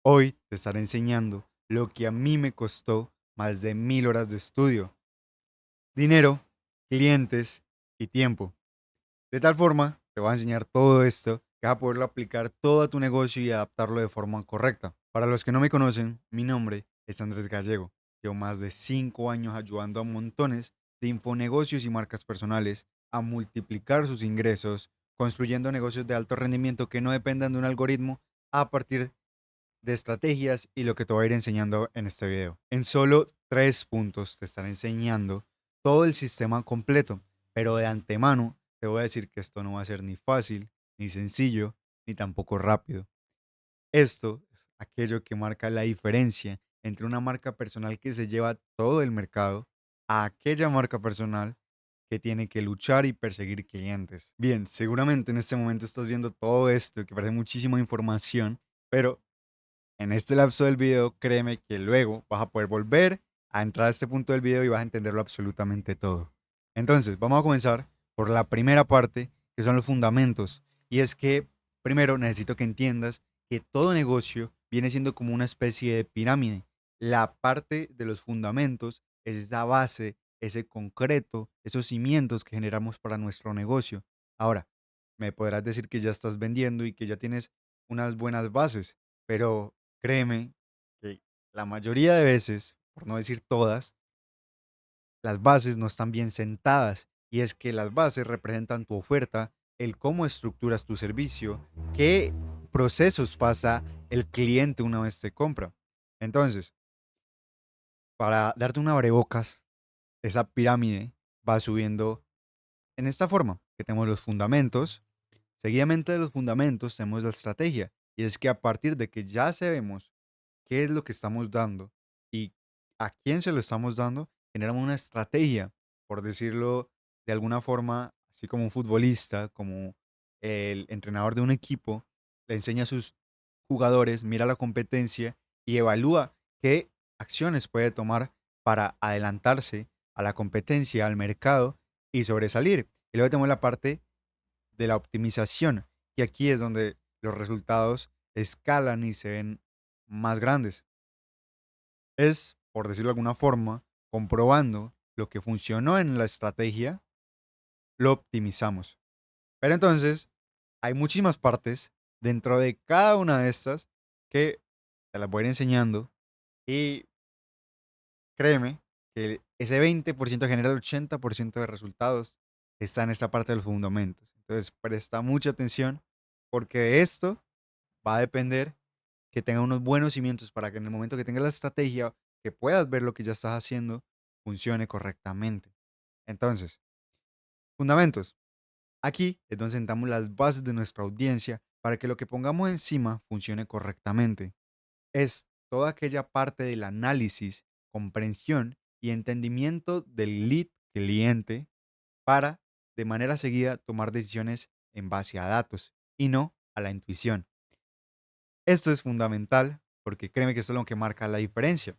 Hoy te estaré enseñando lo que a mí me costó más de 1000 horas de estudio, dinero, clientes y tiempo. De tal forma, te voy a enseñar todo esto que vas a poderlo aplicar todo a tu negocio y adaptarlo de forma correcta. Para los que no me conocen, mi nombre es Andrés Gallego. Llevo más de 5 años ayudando a montones de infonegocios y marcas personales a multiplicar sus ingresos, construyendo negocios de alto rendimiento que no dependan de un algoritmo a partir de estrategias y lo que te voy a ir enseñando en este video. En solo 3 puntos te estaré enseñando todo el sistema completo, pero de antemano te voy a decir que esto no va a ser ni fácil, ni sencillo, ni tampoco rápido. Esto es aquello que marca la diferencia entre una marca personal que se lleva todo el mercado a aquella marca personal que tiene que luchar y perseguir clientes. Bien, seguramente en este momento estás viendo todo esto, que parece muchísima información, pero en este lapso del video, créeme que luego vas a poder volver a entrar a este punto del video y vas a entenderlo absolutamente todo. Entonces, vamos a comenzar por la primera parte, que son los fundamentos. Y es que, primero, necesito que entiendas que todo negocio viene siendo como una especie de pirámide. La parte de los fundamentos es esa base, ese concreto, esos cimientos que generamos para nuestro negocio. Ahora, me podrás decir que ya estás vendiendo y que ya tienes unas buenas bases, pero créeme que la mayoría de veces, por no decir todas, las bases no están bien sentadas. Y es que las bases representan tu oferta, el cómo estructuras tu servicio, qué procesos pasa el cliente una vez te compra. Entonces, para darte una abrebocas, esa pirámide va subiendo en esta forma, que tenemos los fundamentos. Seguidamente de los fundamentos tenemos la estrategia. Y es que a partir de que ya sabemos qué es lo que estamos dando y a quién se lo estamos dando, generamos una estrategia, por decirlo de alguna forma, así como un futbolista, como el entrenador de un equipo, le enseña a sus jugadores, mira la competencia y evalúa qué acciones puede tomar para adelantarse a la competencia, al mercado y sobresalir. Y luego tenemos la parte de la optimización, y aquí es donde los resultados escalan y se ven más grandes. Es, por decirlo de alguna forma, comprobando lo que funcionó en la estrategia, lo optimizamos. Pero entonces, hay muchísimas partes dentro de cada una de estas que te las voy a ir enseñando y créeme que ese 20% genera el 80% de resultados está en esta parte de los fundamentos. Entonces, presta mucha atención porque de esto va a depender que tenga unos buenos cimientos para que en el momento que tengas la estrategia, que puedas ver lo que ya estás haciendo, funcione correctamente. Entonces, fundamentos. Aquí es donde sentamos las bases de nuestra audiencia para que lo que pongamos encima funcione correctamente. Es toda aquella parte del análisis, comprensión y entendimiento del lead cliente para, de manera seguida, tomar decisiones en base a datos y no a la intuición. Esto es fundamental porque créeme que esto es lo que marca la diferencia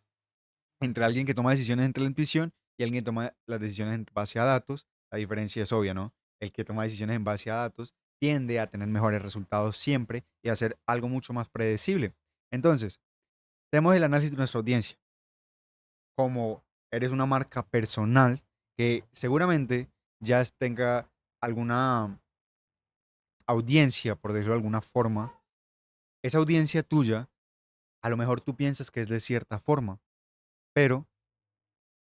entre alguien que toma decisiones entre la intuición y alguien que toma las decisiones en base a datos. La diferencia es obvia, ¿no? El que toma decisiones en base a datos tiende a tener mejores resultados siempre y a hacer algo mucho más predecible. Entonces, tenemos el análisis de nuestra audiencia. Como eres una marca personal que seguramente ya tenga alguna audiencia, por decirlo de alguna forma, esa audiencia tuya, a lo mejor tú piensas que es de cierta forma, pero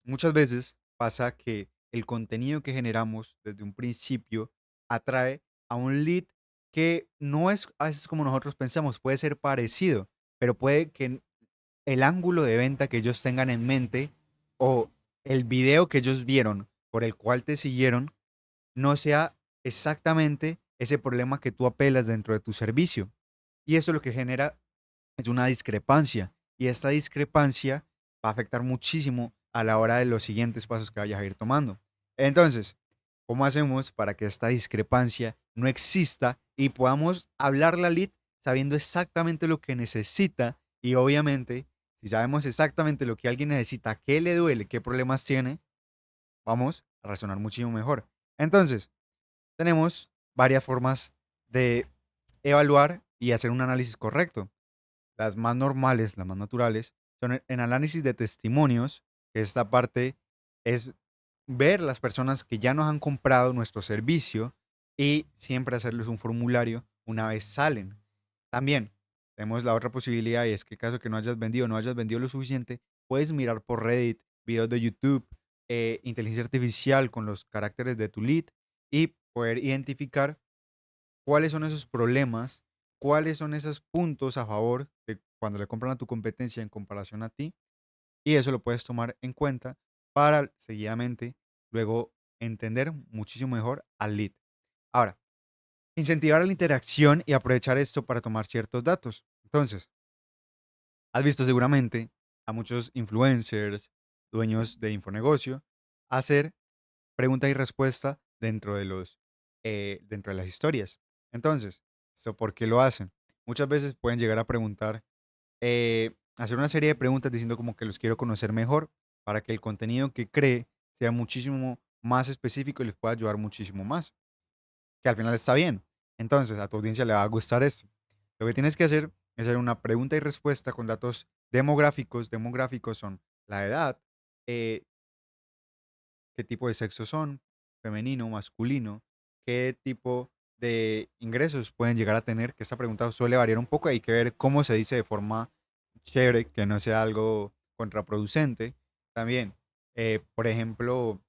muchas veces pasa que el contenido que generamos desde un principio atrae a un lead que no es a veces como nosotros pensamos, puede ser parecido, pero puede que el ángulo de venta que ellos tengan en mente o el video que ellos vieron por el cual te siguieron no sea exactamente ese problema que tú apelas dentro de tu servicio. Y eso lo que genera es una discrepancia. Y esta discrepancia va a afectar muchísimo a la hora de los siguientes pasos que vayas a ir tomando. Entonces, ¿cómo hacemos para que esta discrepancia no exista y podamos hablarle al lead sabiendo exactamente lo que necesita? Y obviamente, si sabemos exactamente lo que alguien necesita, qué le duele, qué problemas tiene, vamos a razonar muchísimo mejor. Entonces, tenemos varias formas de evaluar y hacer un análisis correcto. las más normales, las más naturales, son en análisis de testimonios, que esta parte es ver las personas que ya nos han comprado nuestro servicio y siempre hacerles un formulario una vez salen. También tenemos la otra posibilidad y es que caso que no hayas vendido lo suficiente, puedes mirar por Reddit, videos de YouTube, inteligencia artificial con los caracteres de tu lead y poder identificar cuáles son esos problemas, cuáles son esos puntos a favor de cuando le compran a tu competencia en comparación a ti, y eso lo puedes tomar en cuenta para seguidamente luego entender muchísimo mejor al lead. Ahora, incentivar la interacción y aprovechar esto para tomar ciertos datos. Entonces, has visto seguramente a muchos influencers, dueños de infonegocio, hacer pregunta y respuesta dentro de las historias. Entonces, ¿esto por qué lo hacen? Muchas veces pueden llegar a preguntar, hacer una serie de preguntas diciendo como que los quiero conocer mejor para que el contenido que cree sea muchísimo más específico y les pueda ayudar muchísimo más, que al final está bien. Entonces, a tu audiencia le va a gustar esto. Lo que tienes que hacer es hacer una pregunta y respuesta con datos demográficos. Demográficos son la edad, eh, qué tipo de sexo son, femenino, masculino, qué tipo de ingresos pueden llegar a tener, que esta pregunta suele variar un poco, hay que ver cómo se dice de forma chévere, que no sea algo contraproducente. También, por ejemplo,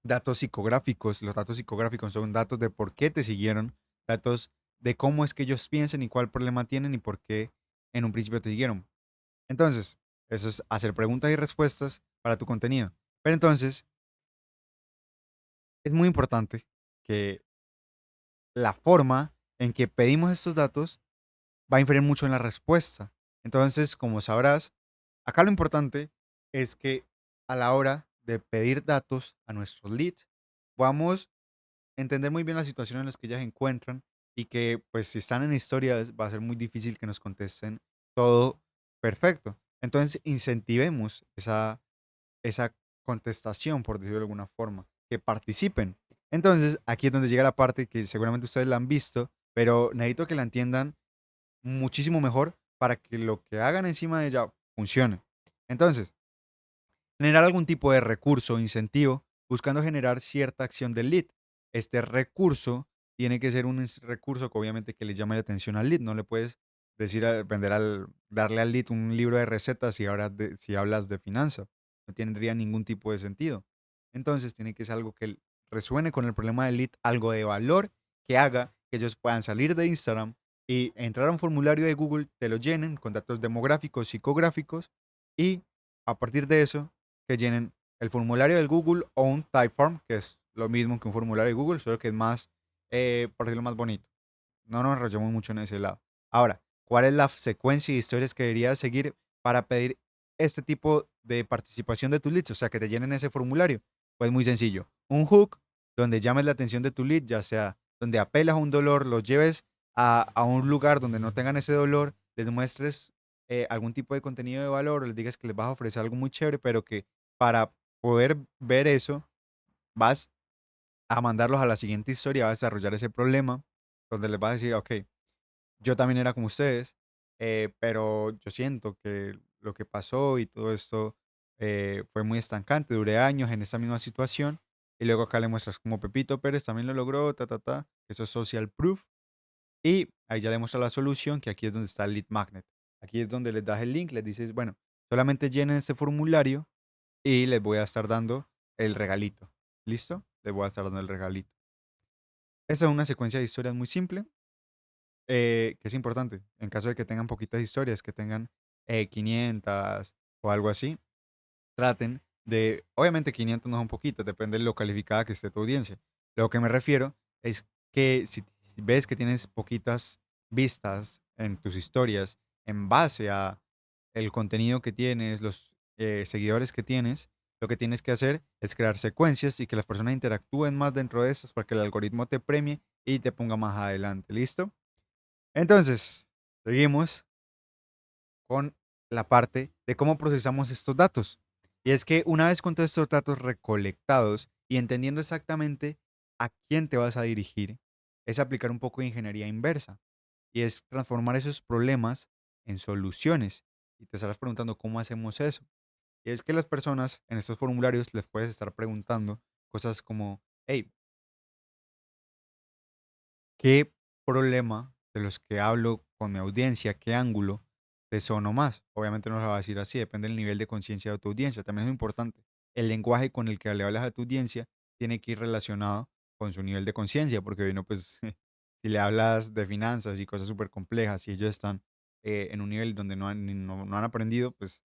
datos psicográficos. Los datos psicográficos son datos de por qué te siguieron, datos de cómo es que ellos piensan y cuál problema tienen y por qué en un principio te siguieron. Entonces, eso es hacer preguntas y respuestas para tu contenido. Pero entonces, es muy importante que la forma en que pedimos estos datos va a inferir mucho en la respuesta. Entonces, como sabrás, acá lo importante es que a la hora de pedir datos a nuestros leads, vamos a entender muy bien la situación en la que ellas se encuentran y que, pues, si están en historias, va a ser muy difícil que nos contesten todo perfecto. Entonces, incentivemos esa contestación, por decirlo de alguna forma, que participen. Entonces, aquí es donde llega la parte que seguramente ustedes la han visto, pero necesito que la entiendan muchísimo mejor para que lo que hagan encima de ella funcione. Entonces, generar algún tipo de recurso o incentivo buscando generar cierta acción del lead. Este recurso tiene que ser un recurso que obviamente que le llame la atención al lead. No le puedes decir darle al lead un libro de recetas si hablas de finanzas. No tendría ningún tipo de sentido. Entonces tiene que ser algo que resuene con el problema del lead, algo de valor que haga que ellos puedan salir de Instagram y entrar a un formulario de Google, te lo llenen con datos demográficos, psicográficos y a partir de eso que llenen el formulario del Google o un Typeform, que es lo mismo que un formulario de Google, solo que es más, por decirlo más bonito. No nos enrollamos mucho en ese lado. Ahora, ¿cuál es la secuencia de historias que deberías seguir para pedir este tipo de participación de tus leads? O sea, que te llenen ese formulario. Pues muy sencillo. Un hook donde llames la atención de tu lead, ya sea donde apelas a un dolor, los lleves a un lugar donde no tengan ese dolor, les muestres algún tipo de contenido de valor o les digas que les vas a ofrecer algo muy chévere, pero que para poder ver eso, vas a mandarlos a la siguiente historia, vas a desarrollar ese problema, donde les vas a decir, ok, yo también era como ustedes, pero yo siento que lo que pasó y todo esto fue muy estancante, duré años en esa misma situación, y luego acá le muestras como Pepito Pérez también lo logró, eso es social proof, y ahí ya le muestra la solución, que aquí es donde está el lead magnet. Aquí es donde les das el link, les dices, bueno, solamente llenen este formulario y les voy a estar dando el regalito. ¿Listo? Les voy a estar dando el regalito. Esta es una secuencia de historias muy simple, que es importante. En caso de que tengan poquitas historias, que tengan 500 o algo así, traten de, obviamente 500 no son poquitas, depende de lo calificada que esté tu audiencia. Lo que me refiero es que si ves que tienes poquitas vistas en tus historias en base a el contenido que tienes, los seguidores que tienes, lo que tienes que hacer es crear secuencias y que las personas interactúen más dentro de estas para que el algoritmo te premie y te ponga más adelante. ¿Listo? Entonces, seguimos con la parte de cómo procesamos estos datos. Y es que una vez con todos estos datos recolectados y entendiendo exactamente a quién te vas a dirigir, es aplicar un poco de ingeniería inversa. Y es transformar esos problemas en soluciones. Y te estarás preguntando cómo hacemos eso. Y es que las personas en estos formularios les puedes estar preguntando cosas como, hey, ¿qué problema de los que hablo con mi audiencia, qué ángulo te sonó más? Obviamente no lo va a decir así, depende del nivel de conciencia de tu audiencia. También es importante. El lenguaje con el que le hablas a tu audiencia tiene que ir relacionado con su nivel de conciencia, porque bueno, pues si le hablas de finanzas y cosas súper complejas y ellos están en un nivel donde no han aprendido, pues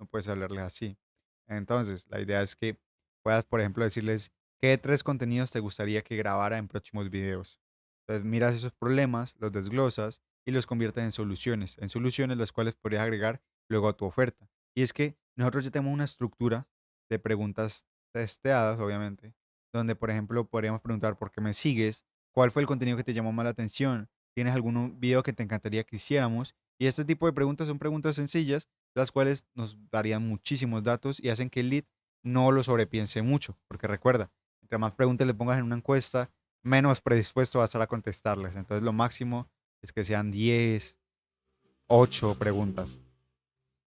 no puedes hablarles así. Entonces, la idea es que puedas, por ejemplo, decirles qué tres contenidos te gustaría que grabara en próximos videos. Entonces, miras esos problemas, los desglosas y los conviertes en soluciones las cuales podrías agregar luego a tu oferta. Y es que nosotros ya tenemos una estructura de preguntas testeadas, obviamente, donde, por ejemplo, podríamos preguntar por qué me sigues, cuál fue el contenido que te llamó más la atención, tienes algún video que te encantaría que hiciéramos. Y este tipo de preguntas son preguntas sencillas las cuales nos darían muchísimos datos y hacen que el lead no lo sobrepiense mucho, porque recuerda, entre más preguntas le pongas en una encuesta, menos predispuesto va a estar a contestarles. Entonces lo máximo es que sean 10, 8 preguntas.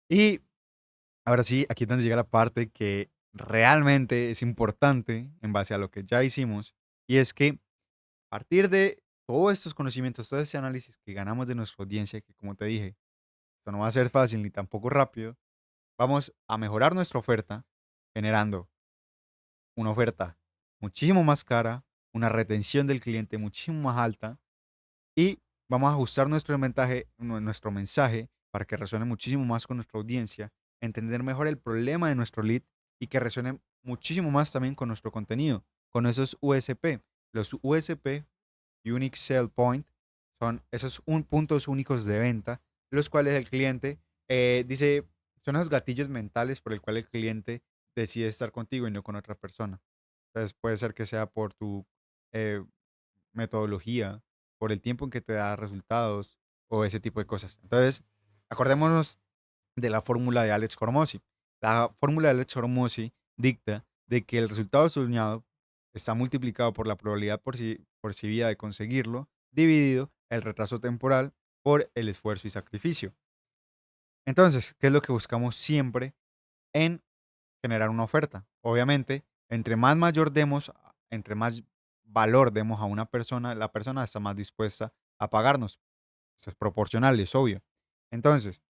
Y ahora sí, aquí es donde llega la parte que realmente es importante en base a lo que ya hicimos, y es que a partir de todos estos conocimientos, todo ese análisis que ganamos de nuestra audiencia, que como te dije, esto no va a ser fácil ni tampoco rápido, vamos a mejorar nuestra oferta generando una oferta muchísimo más cara, una retención del cliente muchísimo más alta y vamos a ajustar nuestro mensaje para que resuene muchísimo más con nuestra audiencia, entender mejor el problema de nuestro lead y que resuene muchísimo más también con nuestro contenido, con esos USP. Los USP, Unique Sell Point, son esos puntos únicos de venta, los cuales el cliente dice, son esos gatillos mentales por el cual el cliente decide estar contigo y no con otra persona. Entonces puede ser que sea por tu eh, metodología, por el tiempo en que te da resultados o ese tipo de cosas. Entonces, acordémonos de la fórmula de Alex Hormozzi. La fórmula de Alex Hormozzi dicta de que el resultado soñado está multiplicado por la probabilidad percibida de conseguirlo, dividido el retraso temporal por el esfuerzo y sacrificio. Entonces, ¿qué es lo que buscamos siempre en generar una oferta? Obviamente, entre más mayor demos, entre más valor demos a una persona, la persona está más dispuesta a pagarnos. Eso es proporcional, es obvio. Entonces,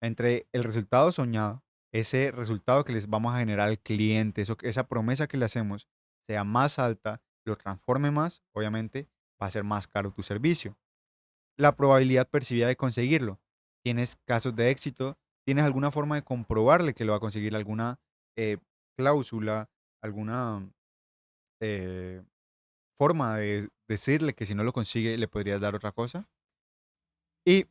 entre el resultado soñado, ese resultado que les vamos a generar al cliente, esa promesa que le hacemos, sea más alta, lo transforme más, obviamente va a ser más caro tu servicio. La probabilidad percibida de conseguirlo. ¿Tienes casos de éxito? ¿Tienes alguna forma de comprobarle que lo va a conseguir? ¿Alguna eh, cláusula? ¿Alguna eh, forma de decirle que si no lo consigue le podrías dar otra cosa? Y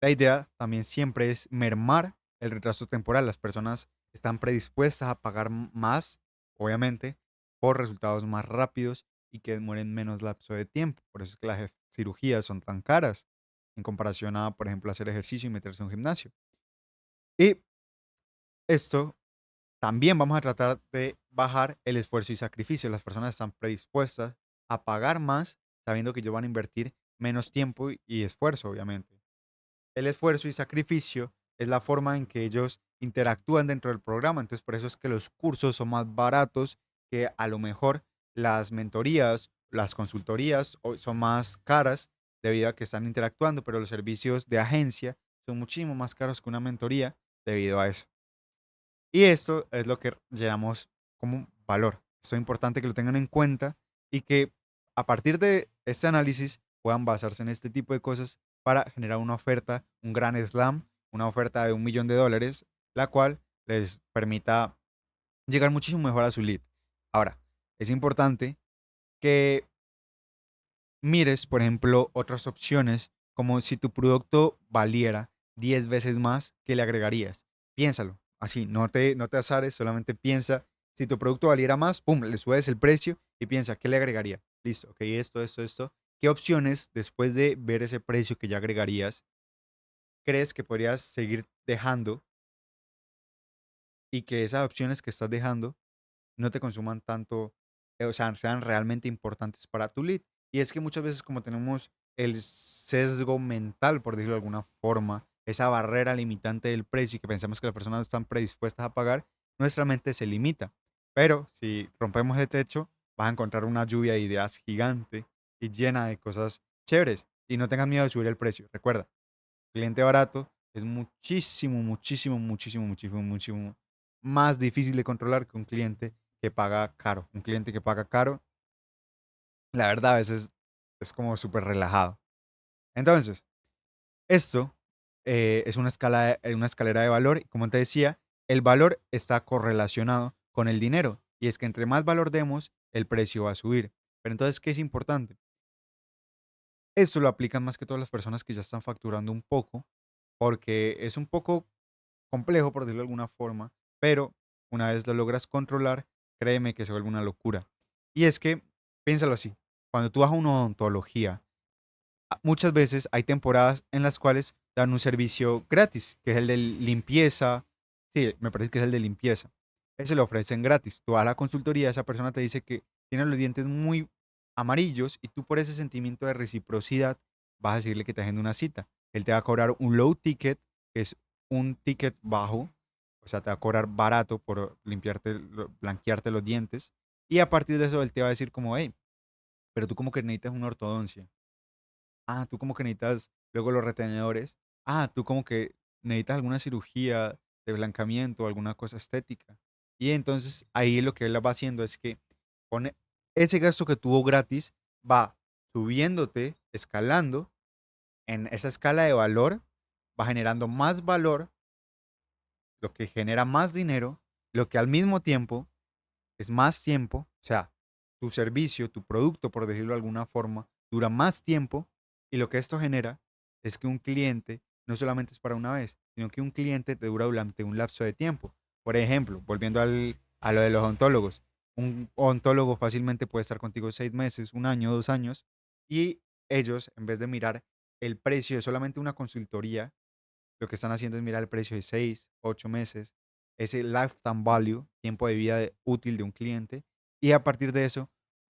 la idea también siempre es mermar el retraso temporal. Las personas están predispuestas a pagar más, obviamente, por resultados más rápidos y que demoren menos lapso de tiempo. Por eso es que las cirugías son tan caras en comparación a, por ejemplo, hacer ejercicio y meterse en un gimnasio. Y esto también vamos a tratar de bajar el esfuerzo y sacrificio. Las personas están predispuestas a pagar más sabiendo que ellos van a invertir menos tiempo y esfuerzo, obviamente. El esfuerzo y sacrificio es la forma en que ellos interactúan dentro del programa. Entonces, por eso es que los cursos son más baratos que a lo mejor las mentorías, las consultorías son más caras debido a que están interactuando, pero los servicios de agencia son muchísimo más caros que una mentoría debido a eso. Y esto es lo que llamamos como valor. Esto es importante que lo tengan en cuenta y que a partir de este análisis puedan basarse en este tipo de cosas para generar una oferta, un gran slam, una oferta de $1.000.000, la cual les permita llegar muchísimo mejor a su lead. Ahora, es importante que mires, por ejemplo, otras opciones, como si tu producto valiera 10 veces más, ¿qué le agregarías? Piénsalo, así, no te azares, solamente piensa, si tu producto valiera más, pum, le subes el precio y piensa, ¿qué le agregaría? Listo, ok, esto. ¿Qué opciones, después de ver ese precio que ya agregarías, crees que podrías seguir dejando y que esas opciones que estás dejando no te consuman tanto, o sea, sean realmente importantes para tu lead? Y es que muchas veces como tenemos el sesgo mental, por decirlo de alguna forma, esa barrera limitante del precio y que pensamos que las personas están predispuestas a pagar, nuestra mente se limita. Pero si rompemos el techo, vas a encontrar una lluvia de ideas gigante y llena de cosas chéveres. Y no tengas miedo de subir el precio. Recuerda, cliente barato es muchísimo, muchísimo, muchísimo, muchísimo, muchísimo más difícil de controlar que un cliente que paga caro. Un cliente que paga caro, la verdad, a veces es como súper relajado. Entonces, esto es una escalera de valor y como te decía, el valor está correlacionado con el dinero y es que entre más valor demos, el precio va a subir. Pero entonces, ¿qué es importante? Esto lo aplican más que todas las personas que ya están facturando un poco, porque es un poco complejo, por decirlo de alguna forma, pero una vez lo logras controlar, créeme que se vuelve una locura. Y es que, piénsalo así, cuando tú vas a una odontología, muchas veces hay temporadas en las cuales dan un servicio gratis, que es el de limpieza. Sí, me parece que es el de limpieza. Ese lo ofrecen gratis. Tú vas a la consultoría, esa persona te dice que tiene los dientes muy amarillos y tú por ese sentimiento de reciprocidad vas a decirle que te agende una cita. Él te va a cobrar un low ticket, que es un ticket bajo, o sea, te va a cobrar barato por blanquearte los dientes. Y a partir de eso, él te va a decir como, hey, pero tú como que necesitas una ortodoncia. Ah, tú como que necesitas luego los retenedores. Ah, tú como que necesitas alguna cirugía de blancamiento, alguna cosa estética. Y entonces ahí lo que él va haciendo es que pone ese gasto que tuvo gratis, va subiéndote, escalando en esa escala de valor, va generando más valor, lo que genera más dinero, lo que al mismo tiempo es más tiempo, o sea, tu servicio, tu producto, por decirlo de alguna forma, dura más tiempo y lo que esto genera es que un cliente no solamente es para una vez, sino que un cliente te dura durante un lapso de tiempo. Por ejemplo, volviendo a lo de los odontólogos, un odontólogo fácilmente puede estar contigo 6 meses, un año, 2 años, y ellos, en vez de mirar el precio de solamente una consultoría, lo que están haciendo es mirar el precio de 6, 8 meses, ese lifetime value, tiempo de vida útil de un cliente. Y a partir de eso,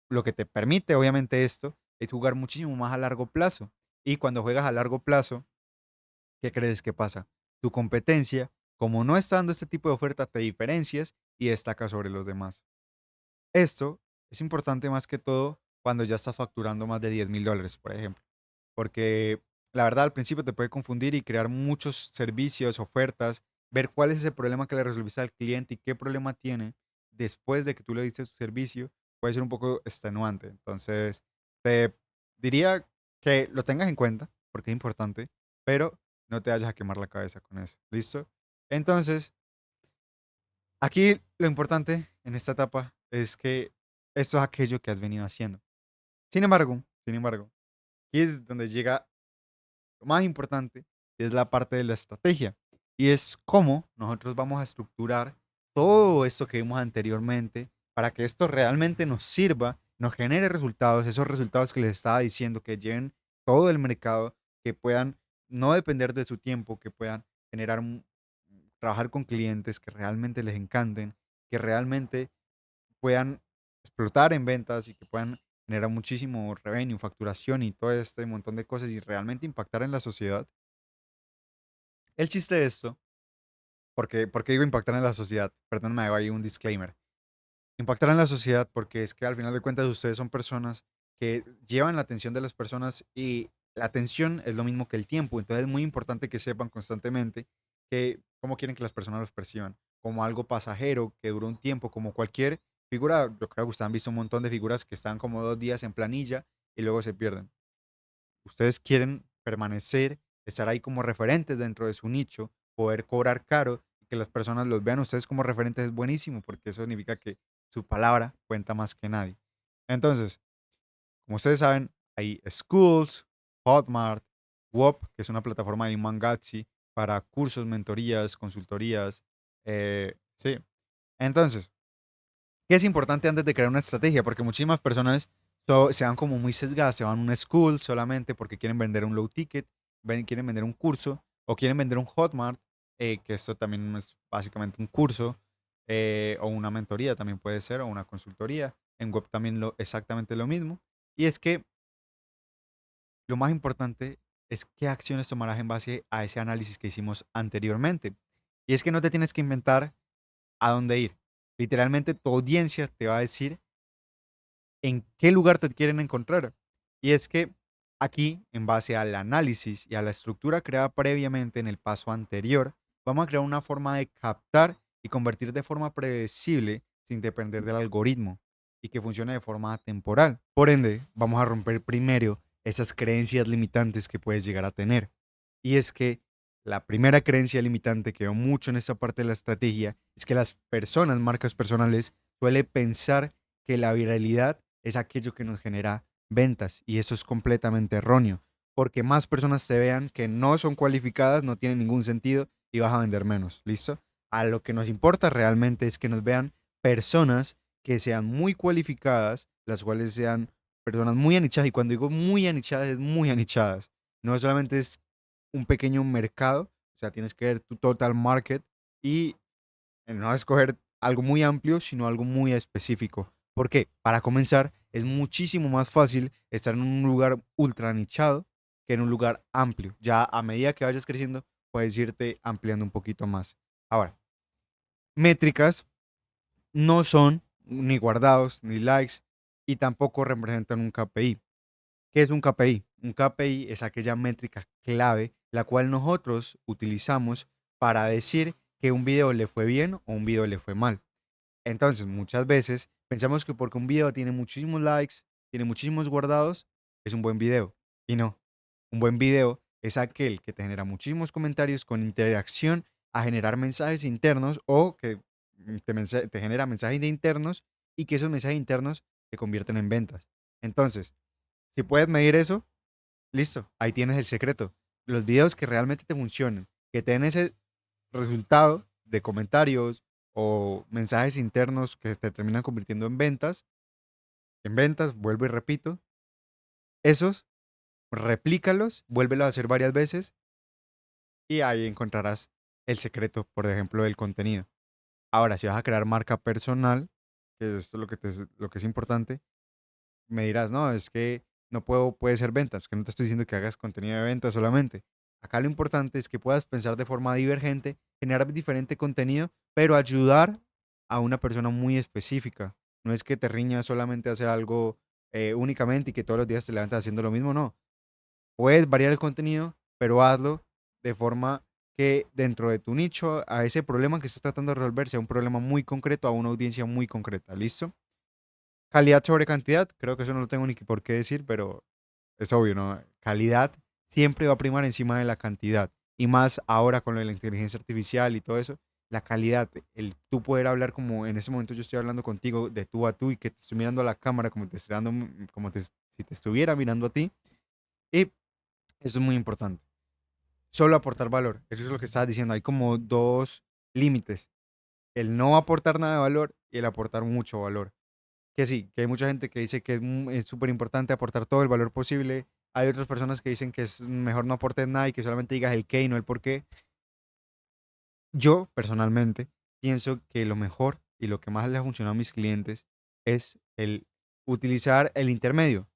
lo que te permite, obviamente, esto es jugar muchísimo más a largo plazo. Y cuando juegas a largo plazo, ¿qué crees que pasa? Tu competencia, como no está dando este tipo de oferta, te diferencias y destacas sobre los demás. Esto es importante más que todo cuando ya estás facturando más de $10,000, por ejemplo. Porque la verdad al principio te puede confundir y crear muchos servicios, ofertas, ver cuál es ese problema que le resolviste al cliente y qué problema tiene después de que tú le diste su servicio, puede ser un poco extenuante. Entonces, te diría que lo tengas en cuenta, porque es importante, pero no te vayas a quemar la cabeza con eso. ¿Listo? Entonces, aquí lo importante en esta etapa es que esto es aquello que has venido haciendo. Sin embargo, aquí es donde llega lo más importante es la parte de la estrategia y es cómo nosotros vamos a estructurar todo esto que vimos anteriormente para que esto realmente nos sirva, nos genere resultados, esos resultados que les estaba diciendo, que lleven todo el mercado, que puedan no depender de su tiempo, que puedan generar, trabajar con clientes que realmente les encanten, que realmente puedan explotar en ventas y que puedan generar muchísimo revenue, facturación y todo este montón de cosas y realmente impactar en la sociedad. El chiste de esto, porque digo impactar en la sociedad, perdóname, hago ahí un disclaimer. Impactar en la sociedad porque es que al final de cuentas ustedes son personas que llevan la atención de las personas y la atención es lo mismo que el tiempo. Entonces es muy importante que sepan constantemente que cómo quieren que las personas los perciban. Como algo pasajero que dura un tiempo, como cualquier figura. Yo creo que ustedes han visto un montón de figuras que están como 2 días en planilla y luego se pierden. Ustedes quieren permanecer, estar ahí como referentes dentro de su nicho, poder cobrar caro y que las personas los vean a ustedes como referentes es buenísimo porque eso significa que su palabra cuenta más que nadie. Entonces, como ustedes saben, hay Schools, Hotmart, Wop, que es una plataforma de Mangatsi para cursos, mentorías, consultorías. Sí. Entonces, ¿qué es importante antes de crear una estrategia? Porque muchísimas personas se van como muy sesgadas, se van a una school solamente porque quieren vender un low ticket, quieren vender un curso o quieren vender un Hotmart, que esto también es básicamente un curso o una mentoría también puede ser o una consultoría. En web también exactamente lo mismo. Y es que lo más importante es qué acciones tomarás en base a ese análisis que hicimos anteriormente. Y es que no te tienes que inventar a dónde ir. Literalmente tu audiencia te va a decir en qué lugar te quieren encontrar. Y es que aquí, en base al análisis y a la estructura creada previamente en el paso anterior, vamos a crear una forma de captar y convertir de forma predecible sin depender del algoritmo y que funcione de forma temporal. Por ende, vamos a romper primero esas creencias limitantes que puedes llegar a tener. Y es que la primera creencia limitante que veo mucho en esta parte de la estrategia es que las personas, marcas personales, suelen pensar que la viralidad es aquello que nos genera ventas y eso es completamente erróneo, porque más personas te vean que no son cualificadas no tiene ningún sentido y vas a vender menos, ¿listo? A lo que nos importa realmente es que nos vean personas que sean muy cualificadas, las cuales sean personas muy anichadas y cuando digo muy anichadas es muy anichadas, no solamente es un pequeño mercado, o sea, tienes que ver tu total market y no escoger algo muy amplio, sino algo muy específico. ¿Por qué? Para comenzar, es muchísimo más fácil estar en un lugar ultra nichado que en un lugar amplio. Ya a medida que vayas creciendo, puedes irte ampliando un poquito más. Ahora, métricas no son ni guardados, ni likes, y tampoco representan un KPI. ¿Qué es un KPI? Un KPI es aquella métrica clave la cual nosotros utilizamos para decir que un video le fue bien o un video le fue mal. Entonces, muchas veces pensamos que porque un video tiene muchísimos likes, tiene muchísimos guardados, es un buen video. Y no, un buen video es aquel que te genera muchísimos comentarios con interacción a generar mensajes internos o que te genera mensajes de internos y que esos mensajes internos se convierten en ventas. Entonces, si puedes medir eso, listo, ahí tienes el secreto. Los videos que realmente te funcionen, que te den ese resultado de comentarios o mensajes internos que te terminan convirtiendo en ventas, vuelvo y repito, esos, replícalos, vuélvelo a hacer varias veces y ahí encontrarás el secreto, por ejemplo, del contenido. Ahora, si vas a crear marca personal, que esto es lo que es importante, me dirás, no, es que no puede ser ventas, que no te estoy diciendo que hagas contenido de ventas solamente. Acá lo importante es que puedas pensar de forma divergente, generar diferente contenido, pero ayudar a una persona muy específica. No es que te riñas solamente a hacer algo únicamente y que todos los días te levantas haciendo lo mismo, no. Puedes variar el contenido, pero hazlo de forma que dentro de tu nicho, a ese problema que estás tratando de resolver, sea un problema muy concreto, a una audiencia muy concreta. ¿Listo? Calidad sobre cantidad, creo que eso no lo tengo ni por qué decir, pero es obvio, ¿no? Calidad siempre va a primar encima de la cantidad. Y más ahora con lo de la inteligencia artificial y todo eso, la calidad, el tú poder hablar como en ese momento yo estoy hablando contigo de tú a tú y que te estoy mirando a la cámara como te estoy dando, si te estuviera mirando a ti. Y eso es muy importante. Solo aportar valor. Eso es lo que estabas diciendo. Hay como dos límites. El no aportar nada de valor y el aportar mucho valor. Que sí, que hay mucha gente que dice que es súper importante aportar todo el valor posible. Hay otras personas que dicen que es mejor no aportes nada y que solamente digas el qué y no el por qué. Yo, personalmente, pienso que lo mejor y lo que más le ha funcionado a mis clientes es el utilizar el intermedio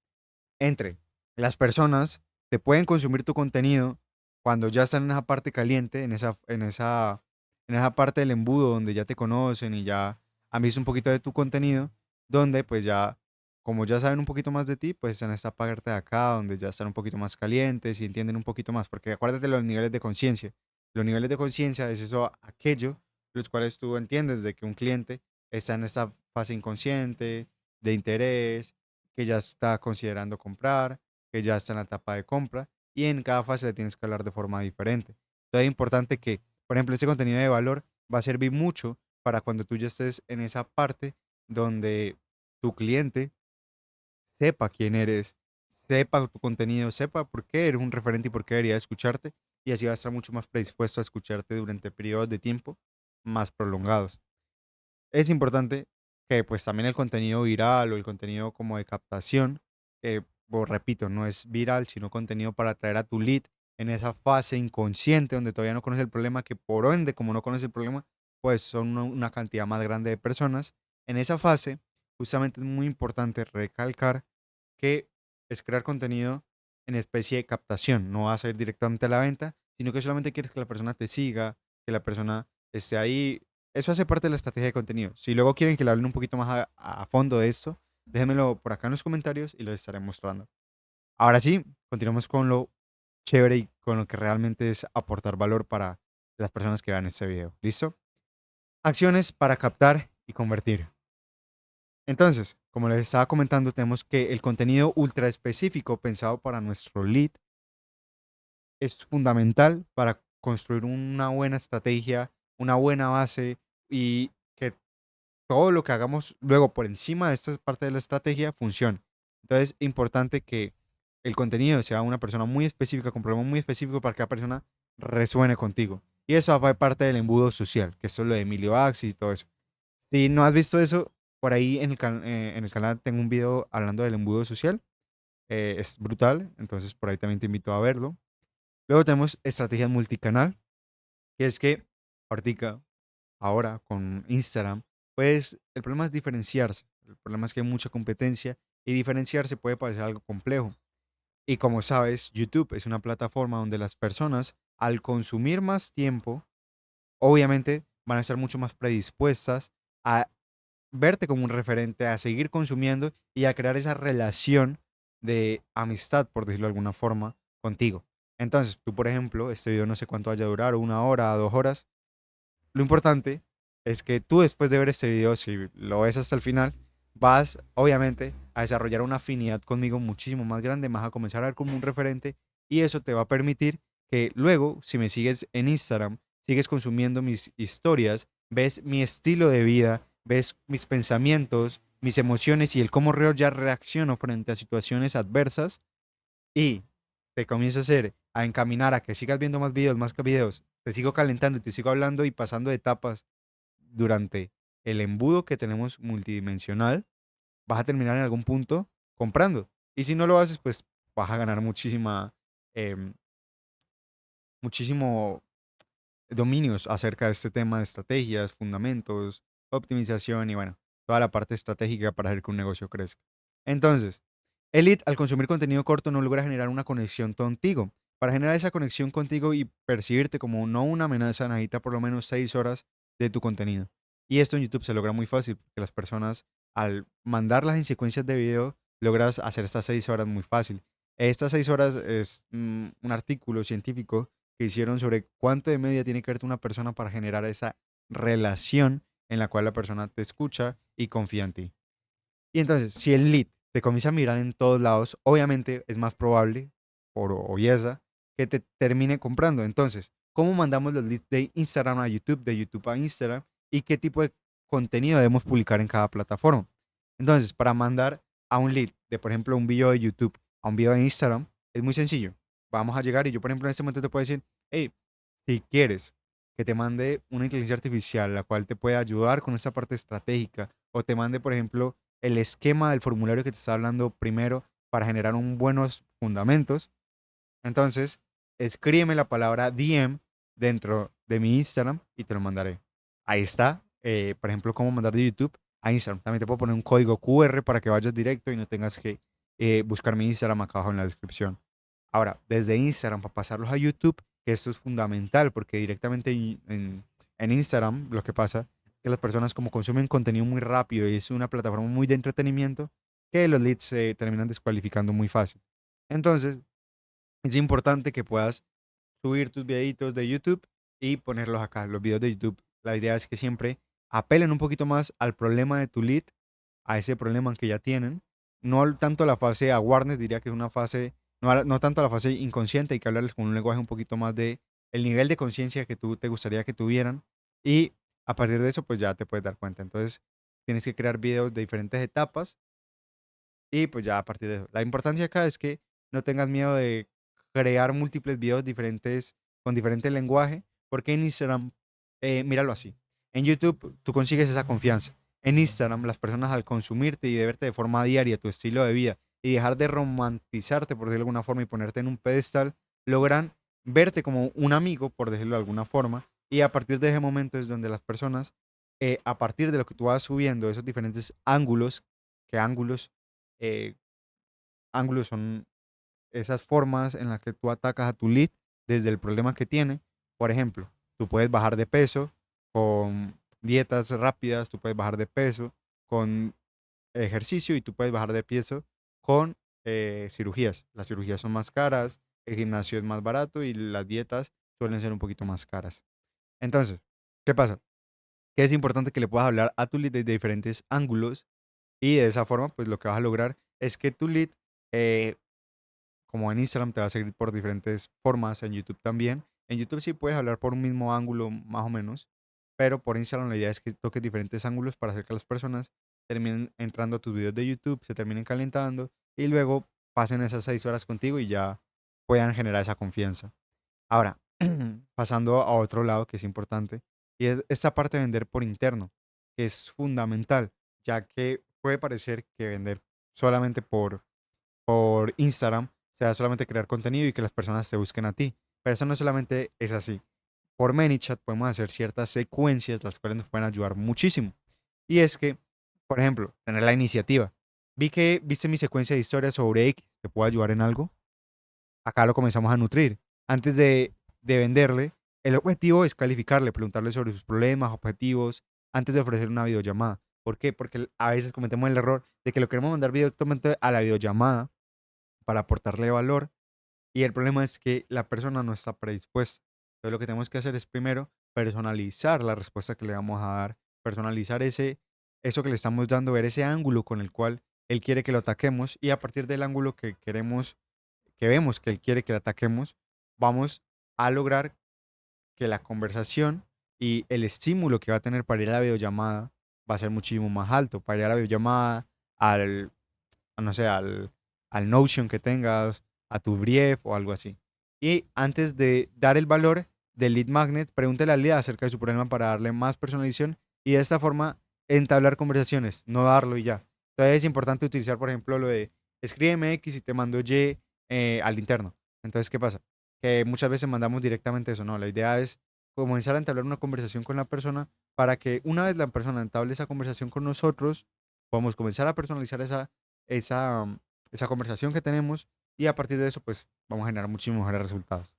entre las personas que pueden consumir tu contenido cuando ya están en esa parte caliente, en esa parte del embudo donde ya te conocen y ya han visto un poquito de tu contenido, donde pues ya, como ya saben un poquito más de ti, pues están en esta parte de acá, donde ya están un poquito más calientes y entienden un poquito más, porque acuérdate de los niveles de conciencia. Los niveles de conciencia es eso, aquello, los cuales tú entiendes de que un cliente está en esa fase inconsciente, de interés, que ya está considerando comprar, que ya está en la etapa de compra y en cada fase le tienes que hablar de forma diferente. Entonces es importante que, por ejemplo, este contenido de valor va a servir mucho para cuando tú ya estés en esa parte donde tu cliente sepa quién eres, sepa tu contenido, sepa por qué eres un referente y por qué debería escucharte y así va a estar mucho más predispuesto a escucharte durante periodos de tiempo más prolongados. Es importante que pues también el contenido viral o el contenido como de captación, repito, no es viral, sino contenido para atraer a tu lead en esa fase inconsciente donde todavía no conoce el problema, que por ende, como no conoce el problema, pues son una cantidad más grande de personas. En esa fase, justamente es muy importante recalcar que es crear contenido en especie de captación, no vas a ir directamente a la venta, sino que solamente quieres que la persona te siga, que la persona esté ahí. Eso hace parte de la estrategia de contenido. Si luego quieren que le hablen un poquito más a fondo de esto, déjenmelo por acá en los comentarios y lo estaré mostrando. Ahora sí, continuamos con lo chévere y con lo que realmente es aportar valor para las personas que vean este video. ¿Listo? Acciones para captar y convertir. Entonces, como les estaba comentando, tenemos que el contenido ultra específico pensado para nuestro lead es fundamental para construir una buena estrategia, una buena base y que todo lo que hagamos luego por encima de esta parte de la estrategia funcione. Entonces, es importante que el contenido sea una persona muy específica, con problemas muy específicos para que la persona resuene contigo. Y eso va parte del embudo social, que esto es lo de Emilio Axis y todo eso. Si no has visto eso, por ahí en el canal tengo un video hablando del embudo social. Es brutal, entonces por ahí también te invito a verlo. Luego tenemos estrategias multicanal, que es que ahorita, ahora con Instagram, pues el problema es diferenciarse. El problema es que hay mucha competencia y diferenciarse puede parecer algo complejo. Y como sabes, YouTube es una plataforma donde las personas, al consumir más tiempo, obviamente van a estar mucho más predispuestas a verte como un referente, a seguir consumiendo y a crear esa relación de amistad, por decirlo de alguna forma, contigo. Entonces, tú, por ejemplo, este video no sé cuánto vaya a durar, 1 hora, 2 horas. Lo importante es que tú después de ver este video, si lo ves hasta el final, vas obviamente a desarrollar una afinidad conmigo muchísimo más grande, vas a comenzar a ver como un referente y eso te va a permitir que luego, si me sigues en Instagram, sigues consumiendo mis historias, ves mi estilo de vida, ves mis pensamientos, mis emociones y el cómo ya reacciono frente a situaciones adversas y te comienzo a hacer, a encaminar a que sigas viendo más videos, te sigo calentando y te sigo hablando y pasando etapas durante el embudo que tenemos multidimensional, vas a terminar en algún punto comprando. Y si no lo haces, pues vas a ganar em, muchísimo dominios acerca de este tema de estrategias, fundamentos, optimización y bueno, toda la parte estratégica para hacer que un negocio crezca. Entonces, Elite al consumir contenido corto no logra generar una conexión contigo. Para generar esa conexión contigo y percibirte como no una amenaza, necesita por lo menos 6 horas de tu contenido. Y esto en YouTube se logra muy fácil, porque las personas al mandarlas en secuencias de video, logras hacer estas 6 horas muy fácil. Estas 6 horas es un artículo científico que hicieron sobre cuánto de media tiene que verte una persona para generar esa relación en la cual la persona te escucha y confía en ti. Y entonces, si el lead te comienza a mirar en todos lados, obviamente es más probable, por obvieza, que te termine comprando. Entonces, ¿cómo mandamos los leads de Instagram a YouTube, de YouTube a Instagram? ¿Y qué tipo de contenido debemos publicar en cada plataforma? Entonces, para mandar a un lead de, por ejemplo, un video de YouTube a un video de Instagram, es muy sencillo. Vamos a llegar y yo, por ejemplo, en este momento te puedo decir, hey, si quieres que te mande una inteligencia artificial, la cual te pueda ayudar con esta parte estratégica, o te mande, por ejemplo, el esquema del formulario que te está hablando primero para generar un buenos fundamentos, entonces escríbeme la palabra DM dentro de mi Instagram y te lo mandaré. Ahí está, por ejemplo, cómo mandar de YouTube a Instagram. También te puedo poner un código QR para que vayas directo y no tengas que buscar mi Instagram acá abajo en la descripción. Ahora, desde Instagram para pasarlos a YouTube, que esto es fundamental porque directamente en Instagram lo que pasa es que las personas como consumen contenido muy rápido y es una plataforma muy de entretenimiento, que los leads se terminan descualificando muy fácil. Entonces, es importante que puedas subir tus videitos de YouTube y ponerlos acá. Los videos de YouTube, la idea es que siempre apelen un poquito más al problema de tu lead, a ese problema que ya tienen. No tanto a la fase awareness, diría que es una fase, no tanto a la fase inconsciente, hay que hablarles con un lenguaje un poquito más de el nivel de conciencia que tú te gustaría que tuvieran. Y a partir de eso, pues ya te puedes dar cuenta. Entonces, tienes que crear videos de diferentes etapas y pues ya a partir de eso. La importancia acá es que no tengas miedo de crear múltiples videos diferentes con diferente lenguaje, porque en Instagram, míralo así. En YouTube tú consigues esa confianza. En Instagram las personas al consumirte y de verte de forma diaria tu estilo de vida y dejar de romantizarte, por decirlo de alguna forma, y ponerte en un pedestal, logran verte como un amigo, por decirlo de alguna forma, y a partir de ese momento es donde las personas, a partir de lo que tú vas subiendo, esos diferentes ángulos, que ángulos eh, ángulos son esas formas en las que tú atacas a tu lead desde el problema que tiene. Por ejemplo, tú puedes bajar de peso con dietas rápidas, tú puedes bajar de peso con ejercicio y tú puedes bajar de peso con cirugías. Las cirugías son más caras, el gimnasio es más barato y las dietas suelen ser un poquito más caras. Entonces, ¿qué pasa? Que es importante que le puedas hablar a tu lead desde diferentes ángulos y de esa forma, pues lo que vas a lograr es que tu lead, eh, como en Instagram, te va a seguir por diferentes formas, en YouTube también. En YouTube sí puedes hablar por un mismo ángulo, más o menos, pero por Instagram la idea es que toques diferentes ángulos para hacer que las personas terminen entrando a tus videos de YouTube, se terminen calentando y luego pasen esas 6 horas contigo y ya puedan generar esa confianza. Ahora, pasando a otro lado que es importante, y es esta parte de vender por interno, que es fundamental, ya que puede parecer que vender solamente por Instagram sea solamente crear contenido y que las personas te busquen a ti. Pero eso no solamente es así. Por ManyChat podemos hacer ciertas secuencias, las cuales nos pueden ayudar muchísimo. Y es que, por ejemplo, tener la iniciativa. Vi que viste mi secuencia de historias sobre X, ¿te puedo ayudar en algo? Acá lo comenzamos a nutrir. Antes de venderle, el objetivo es calificarle, preguntarle sobre sus problemas, objetivos, antes de ofrecer una videollamada. ¿Por qué? Porque a veces cometemos el error de que lo queremos mandar directamente a la videollamada para aportarle valor y el problema es que la persona no está predispuesta. Entonces lo que tenemos que hacer es primero personalizar la respuesta que le vamos a dar, personalizar eso que le estamos dando, ver ese ángulo con el cual él quiere que lo ataquemos y a partir del ángulo que queremos, que vemos que él quiere que lo ataquemos, vamos a lograr que la conversación y el estímulo que va a tener para ir a la videollamada va a ser muchísimo más alto. Para ir a la videollamada, al, no sé, al Notion que tengas, a tu Brief o algo así. Y antes de dar el valor del lead magnet, pregúntale al lead acerca de su problema para darle más personalización y de esta forma entablar conversaciones, no darlo y ya. Entonces es importante utilizar, por ejemplo, lo de escríbeme X y te mando Y al interno. Entonces, ¿qué pasa? Que muchas veces mandamos directamente eso, no. La idea es comenzar a entablar una conversación con la persona para que una vez la persona entable esa conversación con nosotros, podamos comenzar a personalizar esa, esa conversación que tenemos y a partir de eso, pues vamos a generar muchísimos mejores resultados.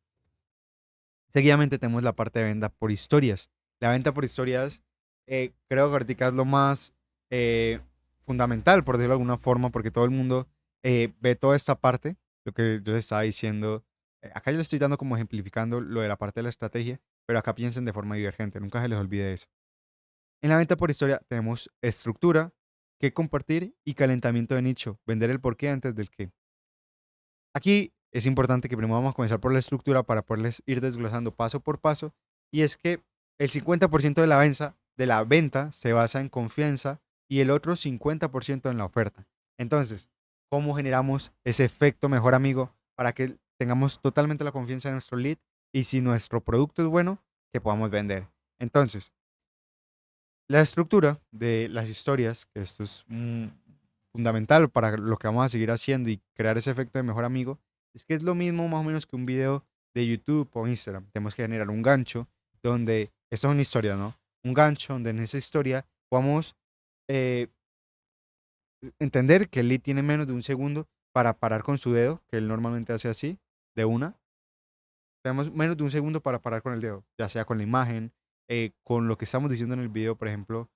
Seguidamente tenemos la parte de venta por historias. La venta por historias, creo que ahorita es lo más eh, fundamental, por decirlo de alguna forma, porque todo el mundo ve toda esta parte, lo que yo les estaba diciendo. Acá yo les estoy dando como ejemplificando lo de la parte de la estrategia, pero acá piensen de forma divergente, nunca se les olvide eso. En la venta por historia tenemos estructura, qué compartir y calentamiento de nicho, vender el por qué antes del qué. Aquí es importante que primero vamos a comenzar por la estructura para poderles ir desglosando paso por paso. Y es que el 50% de la venta se basa en confianza y el otro 50% en la oferta. Entonces, ¿cómo generamos ese efecto mejor amigo para que tengamos totalmente la confianza en nuestro lead y si nuestro producto es bueno, que podamos vender? Entonces, la estructura de las historias, que esto es fundamental para lo que vamos a seguir haciendo y crear ese efecto de mejor amigo, es que es lo mismo más o menos que un video de YouTube o Instagram. Tenemos que generar un gancho donde, esto es una historia, ¿no? Un gancho donde en esa historia podamos eh, entender que el lead tiene menos de un segundo para parar con su dedo, que él normalmente hace así, de una. Tenemos menos de un segundo para parar con el dedo, ya sea con la imagen, con lo que estamos diciendo en el video, por ejemplo,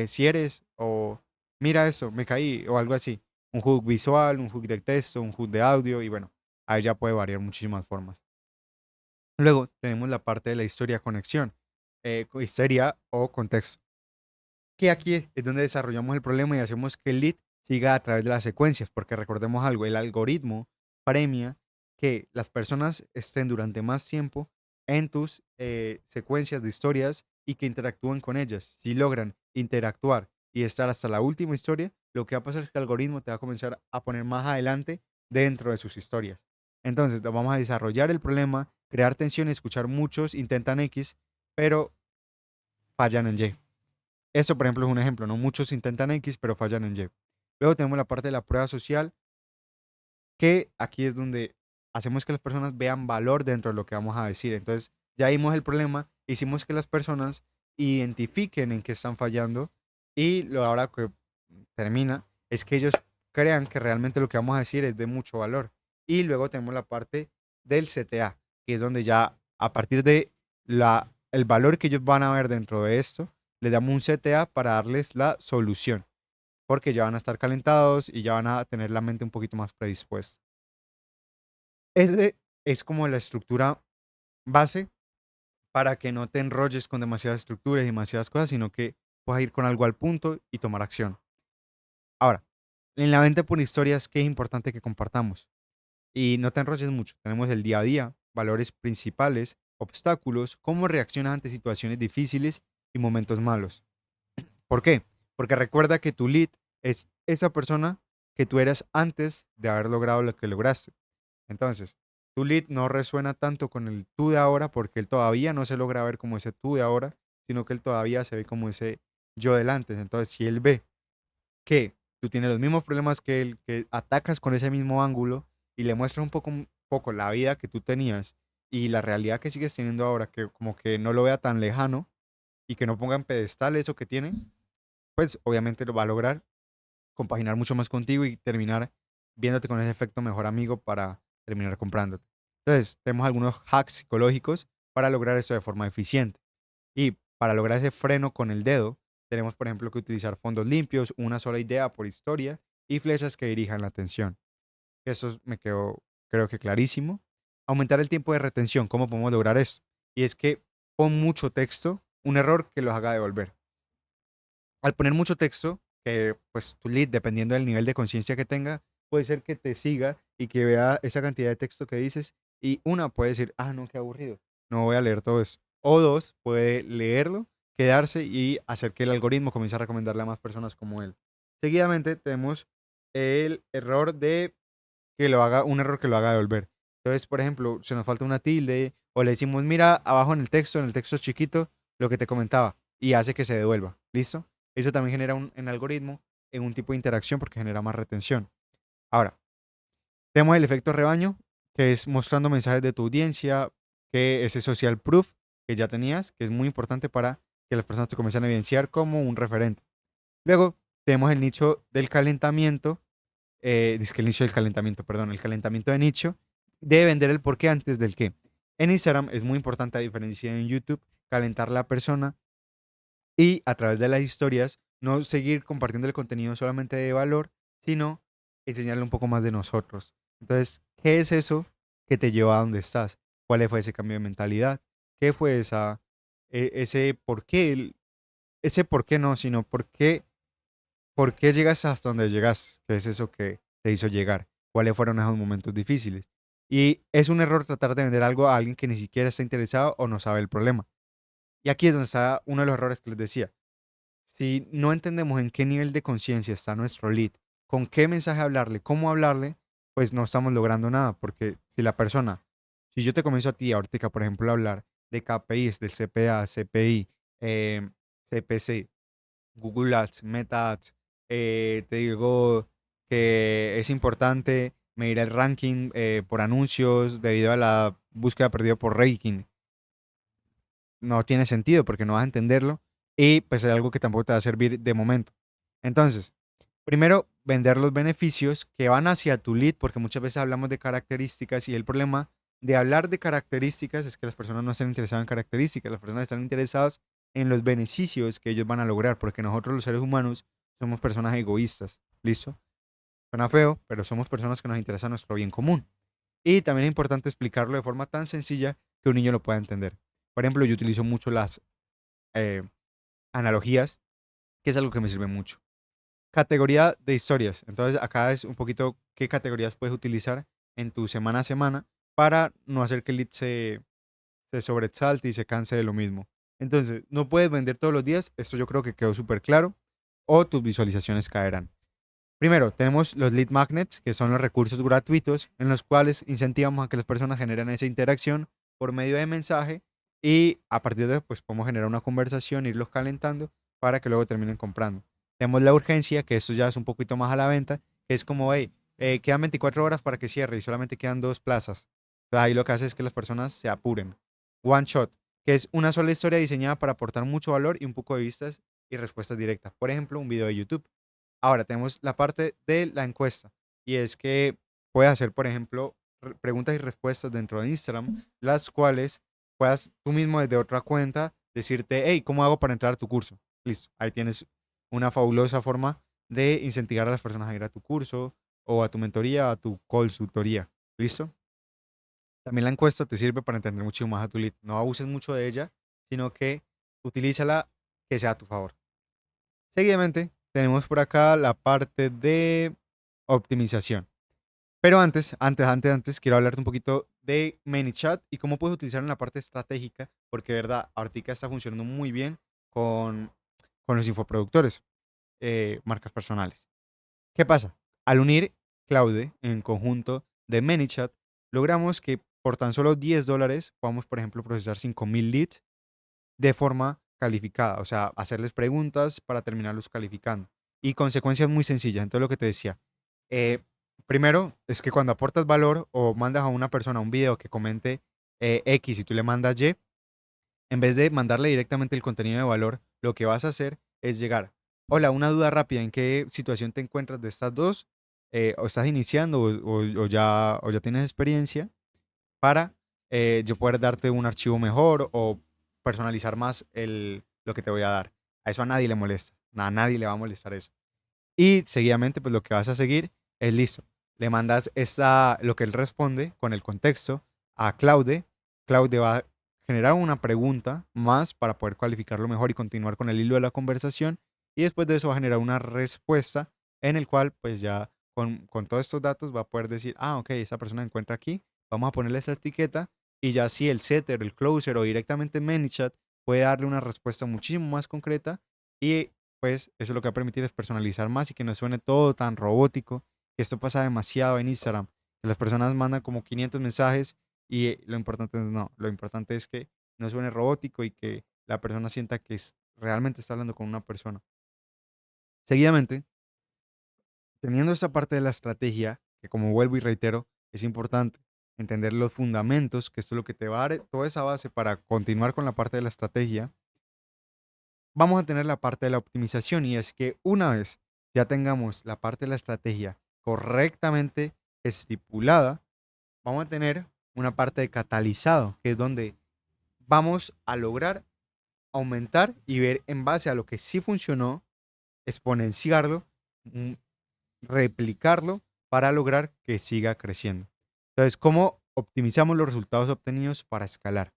si eres o mira esto, me caí o algo así. Un hook visual, un hook de texto, un hook de audio y bueno, ahí ya puede variar muchísimas formas. Luego tenemos la parte de la historia conexión, historia o contexto, que aquí es donde desarrollamos el problema y hacemos que el lead siga a través de las secuencias, porque recordemos algo, el algoritmo premia que las personas estén durante más tiempo en tus secuencias de historias y que interactúen con ellas. Si logran interactuar y estar hasta la última historia, lo que va a pasar es que el algoritmo te va a comenzar a poner más adelante dentro de sus historias. Entonces, vamos a desarrollar el problema, crear tensión, escuchar muchos, intentan X, pero fallan en Y. Esto, por ejemplo, es un ejemplo, ¿no? Muchos intentan X, pero fallan en Y. Luego tenemos la parte de la prueba social, que aquí es donde hacemos que las personas vean valor dentro de lo que vamos a decir. Entonces, ya vimos el problema, hicimos que las personas identifiquen en qué están fallando y lo ahora que termina es que ellos crean que realmente lo que vamos a decir es de mucho valor. Y luego tenemos la parte del CTA, que es donde ya a partir de el valor que ellos van a ver dentro de esto, le damos un CTA para darles la solución, porque ya van a estar calentados y ya van a tener la mente un poquito más predispuesta. Ese es como la estructura base para que no te enrolles con demasiadas estructuras y demasiadas cosas, sino que puedas ir con algo al punto y tomar acción. Ahora, en la venta por historias, ¿qué es importante que compartamos? Y no te enrolles mucho. Tenemos el día a día, valores principales, obstáculos, cómo reaccionas ante situaciones difíciles y momentos malos. ¿Por qué? Porque recuerda que tu lead es esa persona que tú eras antes de haber logrado lo que lograste. Entonces, tu lead no resuena tanto con el tú de ahora porque él todavía no se logra ver como ese tú de ahora, sino que él todavía se ve como ese yo del antes. Entonces, si él ve que tú tienes los mismos problemas que él, que atacas con ese mismo ángulo y le muestras un poco la vida que tú tenías y la realidad que sigues teniendo ahora, que como que no lo vea tan lejano y que no ponga en pedestal eso que tiene, pues obviamente lo va a lograr compaginar mucho más contigo y terminar viéndote con ese efecto mejor amigo para terminar comprándote. Entonces, tenemos algunos hacks psicológicos para lograr esto de forma eficiente. Y para lograr ese freno con el dedo, tenemos, por ejemplo, que utilizar fondos limpios, una sola idea por historia y flechas que dirijan la atención. Eso me quedó, creo que clarísimo. Aumentar el tiempo de retención. ¿Cómo podemos lograr esto? Y es que pon mucho texto, un error que los haga devolver. Al poner mucho texto, que pues tu lead, dependiendo del nivel de conciencia que tenga, puede ser que te siga y que vea esa cantidad de texto que dices y una puede decir, ah, no, qué aburrido, no voy a leer todo eso. O dos, puede leerlo, quedarse y hacer que el algoritmo comience a recomendarle a más personas como él. Seguidamente tenemos el error de que lo haga, un error que lo haga devolver. Entonces, por ejemplo, se nos falta una tilde o le decimos, mira abajo en el texto chiquito, lo que te comentaba y hace que se devuelva. ¿Listo? Eso también genera un algoritmo en un tipo de interacción porque genera más retención. Ahora, tenemos el efecto rebaño, que es mostrando mensajes de tu audiencia, que ese social proof que ya tenías, que es muy importante para que las personas te comiencen a evidenciar como un referente. Luego, tenemos el nicho del calentamiento, dice que el inicio del calentamiento, perdón, el calentamiento de nicho, debe vender el por qué antes del qué. En Instagram es muy importante, a diferencia de en YouTube, calentar la persona y a través de las historias no seguir compartiendo el contenido solamente de valor, sino enseñarle un poco más de nosotros. Entonces, ¿qué es eso que te lleva a donde estás? ¿Cuál fue ese cambio de mentalidad? ¿Qué fue ese por qué? Ese por qué no, sino por qué llegas hasta donde llegas. ¿Qué es eso que te hizo llegar? ¿Cuáles fueron esos momentos difíciles? Y es un error tratar de vender algo a alguien que ni siquiera está interesado o no sabe el problema. Y aquí es donde está uno de los errores que les decía. Si no entendemos en qué nivel de conciencia está nuestro lead, con qué mensaje hablarle, cómo hablarle, pues no estamos logrando nada. Porque si la persona, si yo te comienzo a ti ahorita, por ejemplo, a hablar de KPIs, del CPA, CPI, CPC, Google Ads, Meta Ads, te digo que es importante medir el ranking por anuncios debido a la búsqueda perdida por ranking. No tiene sentido porque no vas a entenderlo y pues es algo que tampoco te va a servir de momento. Entonces, primero, vender los beneficios que van hacia tu lead, porque muchas veces hablamos de características y el problema de hablar de características es que las personas no están interesadas en características, las personas están interesadas en los beneficios que ellos van a lograr, porque nosotros los seres humanos somos personas egoístas, ¿listo? Suena feo, pero somos personas que nos interesa nuestro bien común. Y también es importante explicarlo de forma tan sencilla que un niño lo pueda entender. Por ejemplo, yo utilizo mucho las eh, analogías, que es algo que me sirve mucho. Categoría de historias. Entonces, acá es un poquito qué categorías puedes utilizar en tu semana a semana para no hacer que el lead se sobresalte y se canse de lo mismo. Entonces, no puedes vender todos los días. Esto yo creo que quedó súper claro. O tus visualizaciones caerán. Primero, tenemos los lead magnets, que son los recursos gratuitos en los cuales incentivamos a que las personas generen esa interacción por medio de mensaje y a partir de eso, pues podemos generar una conversación, irlos calentando para que luego terminen comprando. Tenemos la urgencia, que esto ya es un poquito más a la venta, que es como, hey, quedan 24 horas para que cierre y solamente quedan dos plazas. Entonces ahí lo que hace es que las personas se apuren. One shot, que es una sola historia diseñada para aportar mucho valor y un poco de vistas y respuestas directas. Por ejemplo, un video de YouTube. Ahora tenemos la parte de la encuesta y es que puedes hacer, por ejemplo, preguntas y respuestas dentro de Instagram, las cuales puedas tú mismo desde otra cuenta decirte, hey, ¿cómo hago para entrar a tu curso? Listo, ahí tienes una fabulosa forma de incentivar a las personas a ir a tu curso o a tu mentoría, a tu consultoría. ¿Listo? También la encuesta te sirve para entender mucho más a tu lead. No abuses mucho de ella, sino que utilízala que sea a tu favor. Seguidamente, tenemos por acá la parte de optimización. Pero antes, quiero hablarte un poquito de ManyChat y cómo puedes utilizar en la parte estratégica, porque, de verdad, ahorita está funcionando muy bien con, con los infoproductores, marcas personales. ¿Qué pasa? Al unir Claude en conjunto de ManyChat, logramos que por tan solo $10 podamos, por ejemplo, procesar 5,000 leads de forma calificada, o sea, hacerles preguntas para terminarlos calificando. Y consecuencias muy sencillas. Entonces, lo que te decía, eh, primero es que cuando aportas valor o mandas a una persona un video que comente X y tú le mandas Y, en vez de mandarle directamente el contenido de valor, lo que vas a hacer es llegar. Hola, una duda rápida, ¿en qué situación te encuentras de estas dos? ¿O estás iniciando o ya tienes experiencia para yo poder darte un archivo mejor o personalizar más lo que te voy a dar? A eso a nadie le molesta, a nadie le va a molestar eso. Y seguidamente, pues lo que vas a seguir es listo. Le mandas lo que él responde con el contexto a Claude. Claude va a generar una pregunta más para poder cualificarlo mejor y continuar con el hilo de la conversación. Y después de eso va a generar una respuesta en el cual, pues ya con todos estos datos va a poder decir, ah, ok, esa persona se encuentra aquí, vamos a ponerle esa etiqueta. Y ya si el setter, el closer o directamente ManyChat puede darle una respuesta muchísimo más concreta y pues eso lo que va a permitir es personalizar más y que no suene todo tan robótico. Esto pasa demasiado en Instagram, que las personas mandan como 500 mensajes y lo importante es no, lo importante es que no suene robótico y que la persona sienta que realmente está hablando con una persona. Seguidamente, teniendo esta parte de la estrategia, que como vuelvo y reitero, es importante entender los fundamentos, que esto es lo que te va a dar toda esa base para continuar con la parte de la estrategia. Vamos a tener la parte de la optimización y es que una vez ya tengamos la parte de la estrategia correctamente estipulada, vamos a tener una parte de catalizado, que es donde vamos a lograr aumentar y ver en base a lo que sí funcionó, exponenciarlo, mm, replicarlo para lograr que siga creciendo. Entonces, ¿cómo optimizamos los resultados obtenidos para escalar?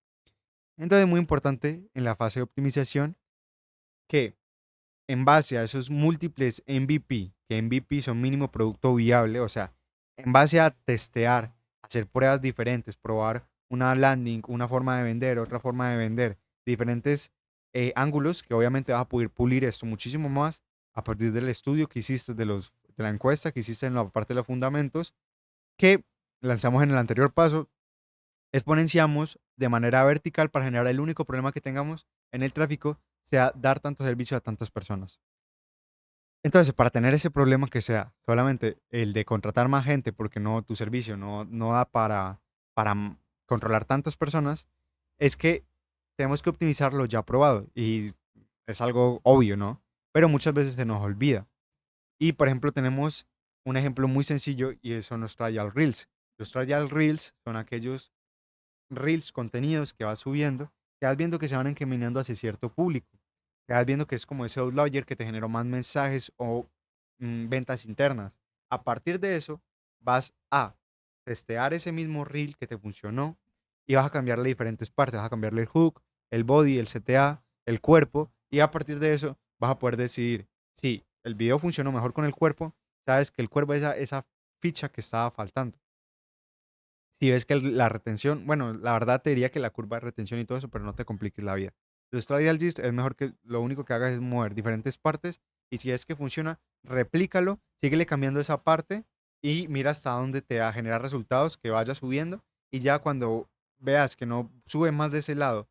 Entonces, es muy importante en la fase de optimización que en base a esos múltiples MVP, que MVP son mínimo producto viable, o sea, en base a testear, hacer pruebas diferentes, probar una landing, una forma de vender, otra forma de vender, diferentes ángulos que obviamente vas a poder pulir esto muchísimo más a partir del estudio que hiciste, de la encuesta que hiciste en la parte de los fundamentos, que lanzamos en el anterior paso, exponenciamos de manera vertical para generar el único problema que tengamos en el tráfico, sea dar tanto servicio a tantas personas. Entonces, para tener ese problema que sea solamente el de contratar más gente, porque no tu servicio no da para controlar tantas personas, es que tenemos que optimizar lo ya probado. Y es algo obvio, ¿no? Pero muchas veces se nos olvida. Y, por ejemplo, tenemos un ejemplo muy sencillo y son los trial reels. Los trial reels son aquellos reels, contenidos que vas subiendo, que vas viendo que se van encaminando hacia cierto público. Que vas viendo que es como ese outlier que te generó más mensajes o ventas internas. A partir de eso, vas a testear ese mismo reel que te funcionó y vas a cambiarle diferentes partes. Vas a cambiarle el hook, el body, el CTA, el cuerpo. Y a partir de eso, vas a poder decidir si el video funcionó mejor con el cuerpo. Sabes que el cuerpo es esa ficha que estaba faltando. Si ves que la retención, bueno, la verdad te diría que la curva de retención y todo eso, pero no te compliques la vida. Los trial gist es mejor que lo único que hagas es mover diferentes partes y si es que funciona, replícalo, síguele cambiando esa parte y mira hasta dónde te va a generar resultados, que vaya subiendo y ya cuando veas que no sube más de ese lado,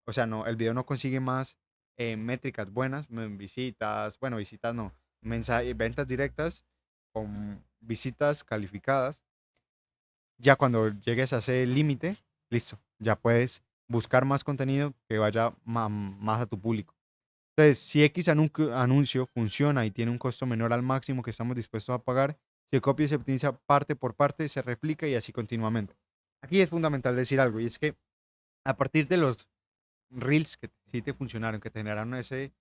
o sea, no, el video no consigue más métricas buenas, visitas, bueno, visitas no, ventas directas con visitas calificadas, ya cuando llegues a ese límite, listo, ya puedes buscar más contenido que vaya más a tu público. Entonces, si X anuncio funciona y tiene un costo menor al máximo que estamos dispuestos a pagar, Se copia y se optimiza parte por parte, se replica y así continuamente. Aquí es fundamental decir algo, y es que a partir de los reels que sí te funcionaron, que te generaron ese,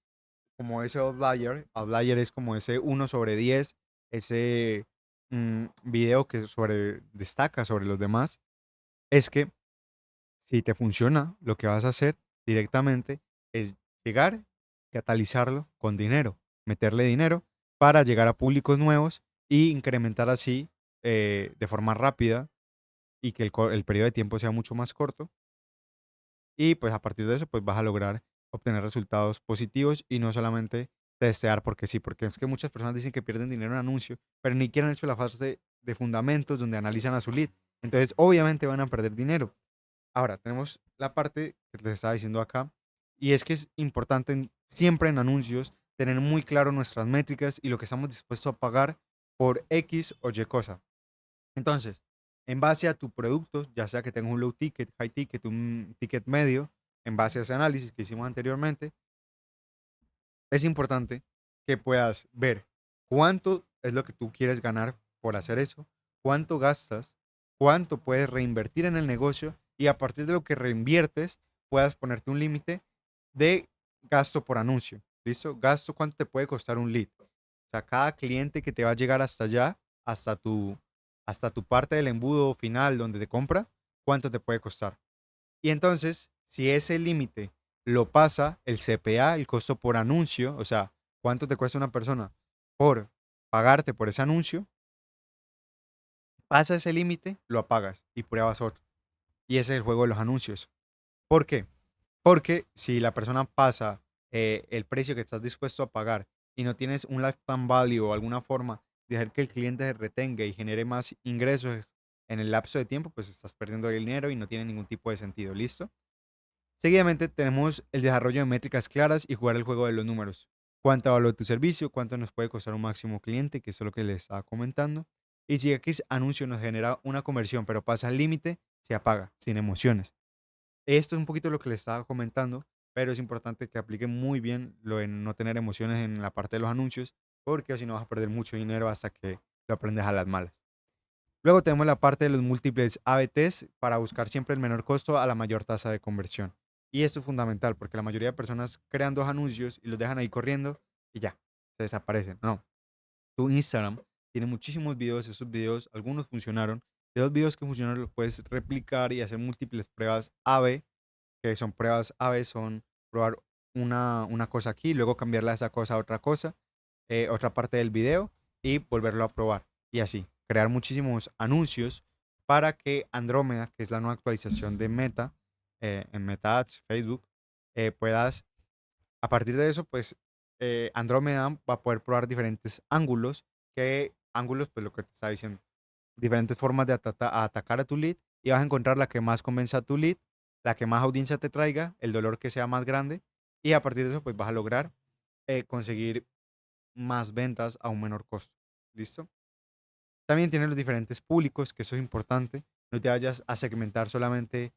como ese outlier es como ese 1/10, ese video que destaca sobre los demás, es que si te funciona, lo que vas a hacer directamente es llegar, catalizarlo con dinero, meterle dinero para llegar a públicos nuevos y incrementar así de forma rápida y que el periodo de tiempo sea mucho más corto. Y pues a partir de eso, pues vas a lograr obtener resultados positivos y no solamente testear porque sí, porque es que muchas personas dicen que pierden dinero en anuncios, pero ni siquiera han hecho la fase de fundamentos donde analizan a su lead. Entonces, obviamente van a perder dinero. Ahora, tenemos la parte que les estaba diciendo acá, y es que es importante siempre en anuncios tener muy claro nuestras métricas y lo que estamos dispuestos a pagar por X o Y cosa. Entonces, en base a tu producto, ya sea que tengas un low ticket, high ticket, un ticket medio, en base a ese análisis que hicimos anteriormente, es importante que puedas ver cuánto es lo que tú quieres ganar por hacer eso, cuánto gastas, cuánto puedes reinvertir en el negocio y a partir de lo que reinviertes puedas ponerte un límite de gasto por anuncio. ¿Listo? Gasto, cuánto te puede costar un lead. O sea, cada cliente que te va a llegar hasta allá, hasta tu parte del embudo final donde te compra, cuánto te puede costar. Y entonces, si ese límite lo pasa el CPA, el costo por anuncio, o sea, cuánto te cuesta una persona por pagarte por ese anuncio, pasa ese límite, lo apagas y pruebas otro. Y ese es el juego de los anuncios. ¿Por qué? Porque si la persona pasa el precio que estás dispuesto a pagar y no tienes un lifetime value o alguna forma de hacer que el cliente se retenga y genere más ingresos en el lapso de tiempo, pues estás perdiendo dinero y no tiene ningún tipo de sentido. ¿Listo? Seguidamente tenemos el desarrollo de métricas claras y jugar el juego de los números. ¿Cuánto valor tu servicio? ¿Cuánto nos puede costar un máximo cliente? Que eso es lo que les estaba comentando. Y si X anuncio nos genera una conversión, pero pasa al límite, se apaga, sin emociones. Esto es un poquito lo que les estaba comentando, pero es importante que apliquen muy bien lo de no tener emociones en la parte de los anuncios, porque si no vas a perder mucho dinero hasta que lo aprendes a las malas. Luego tenemos la parte de los múltiples ABTs para buscar siempre el menor costo a la mayor tasa de conversión. Y esto es fundamental porque la mayoría de personas crean dos anuncios y los dejan ahí corriendo y ya, se desaparecen. No, tu Instagram tiene muchísimos videos, esos videos, algunos funcionaron. De los videos que funcionaron los puedes replicar y hacer múltiples pruebas AB, que son pruebas AB, son probar una cosa aquí, luego cambiarla a esa cosa a otra cosa, otra parte del video y volverlo a probar. Y así, crear muchísimos anuncios para que Andrómeda, que es la nueva actualización de Meta, en Meta Ads, Facebook, puedas, a partir de eso, pues Andrómeda va a poder probar diferentes ángulos, pues lo que te estaba diciendo, diferentes formas de atacar a tu lead y vas a encontrar la que más convenza a tu lead, la que más audiencia te traiga, el dolor que sea más grande y a partir de eso pues vas a lograr conseguir más ventas a un menor costo. ¿Listo? También tienes los diferentes públicos, que eso es importante. No te vayas a segmentar solamente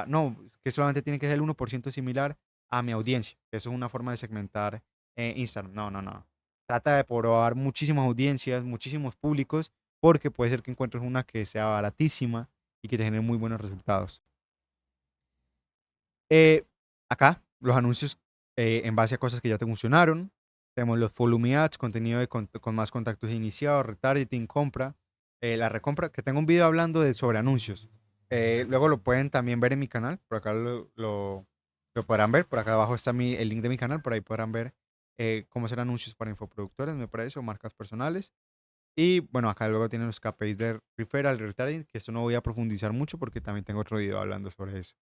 no, que solamente tiene que ser el 1% similar a mi audiencia. Eso es una forma de segmentar Instagram. No, no, no. Trata de probar muchísimas audiencias, muchísimos públicos, porque puede ser que encuentres una que sea baratísima y que te genere muy buenos resultados. Eh, Acá, los anuncios en base a cosas que ya te funcionaron. Tenemos los Follow Me Ads, contenido con más contactos iniciados, retargeting, compra. La recompra, que tengo un video hablando sobre anuncios. Luego lo pueden también ver en mi canal. Por acá lo podrán ver. Por acá abajo está el link de mi canal. Por ahí podrán ver cómo hacer anuncios para infoproductores, me parece, o marcas personales. Y bueno, acá luego tienen los KPIs de referral, retargeting, que esto no voy a profundizar mucho porque también tengo otro video hablando sobre eso.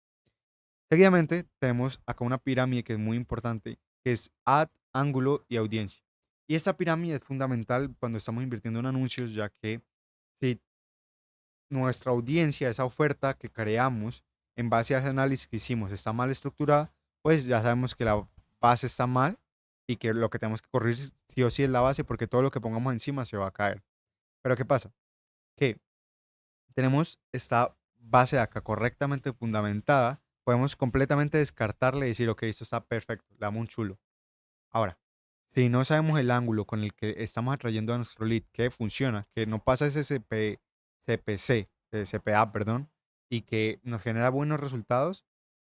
Seguidamente, tenemos acá una pirámide que es muy importante, que es ad, ángulo y audiencia. Y esta pirámide es fundamental cuando estamos invirtiendo en anuncios, ya que si nuestra audiencia, esa oferta que creamos en base a ese análisis que hicimos está mal estructurada, pues ya sabemos que la base está mal y que lo que tenemos que corregir sí o sí es la base porque todo lo que pongamos encima se va a caer. Pero ¿qué pasa? Que tenemos esta base de acá correctamente fundamentada, podemos completamente descartarle y decir, ok, esto está perfecto, le damos un chulo. Ahora, Si no sabemos el ángulo con el que estamos atrayendo a nuestro lead, que funciona, que no pasa ese CPC, CPA, perdón, y que nos genera buenos resultados,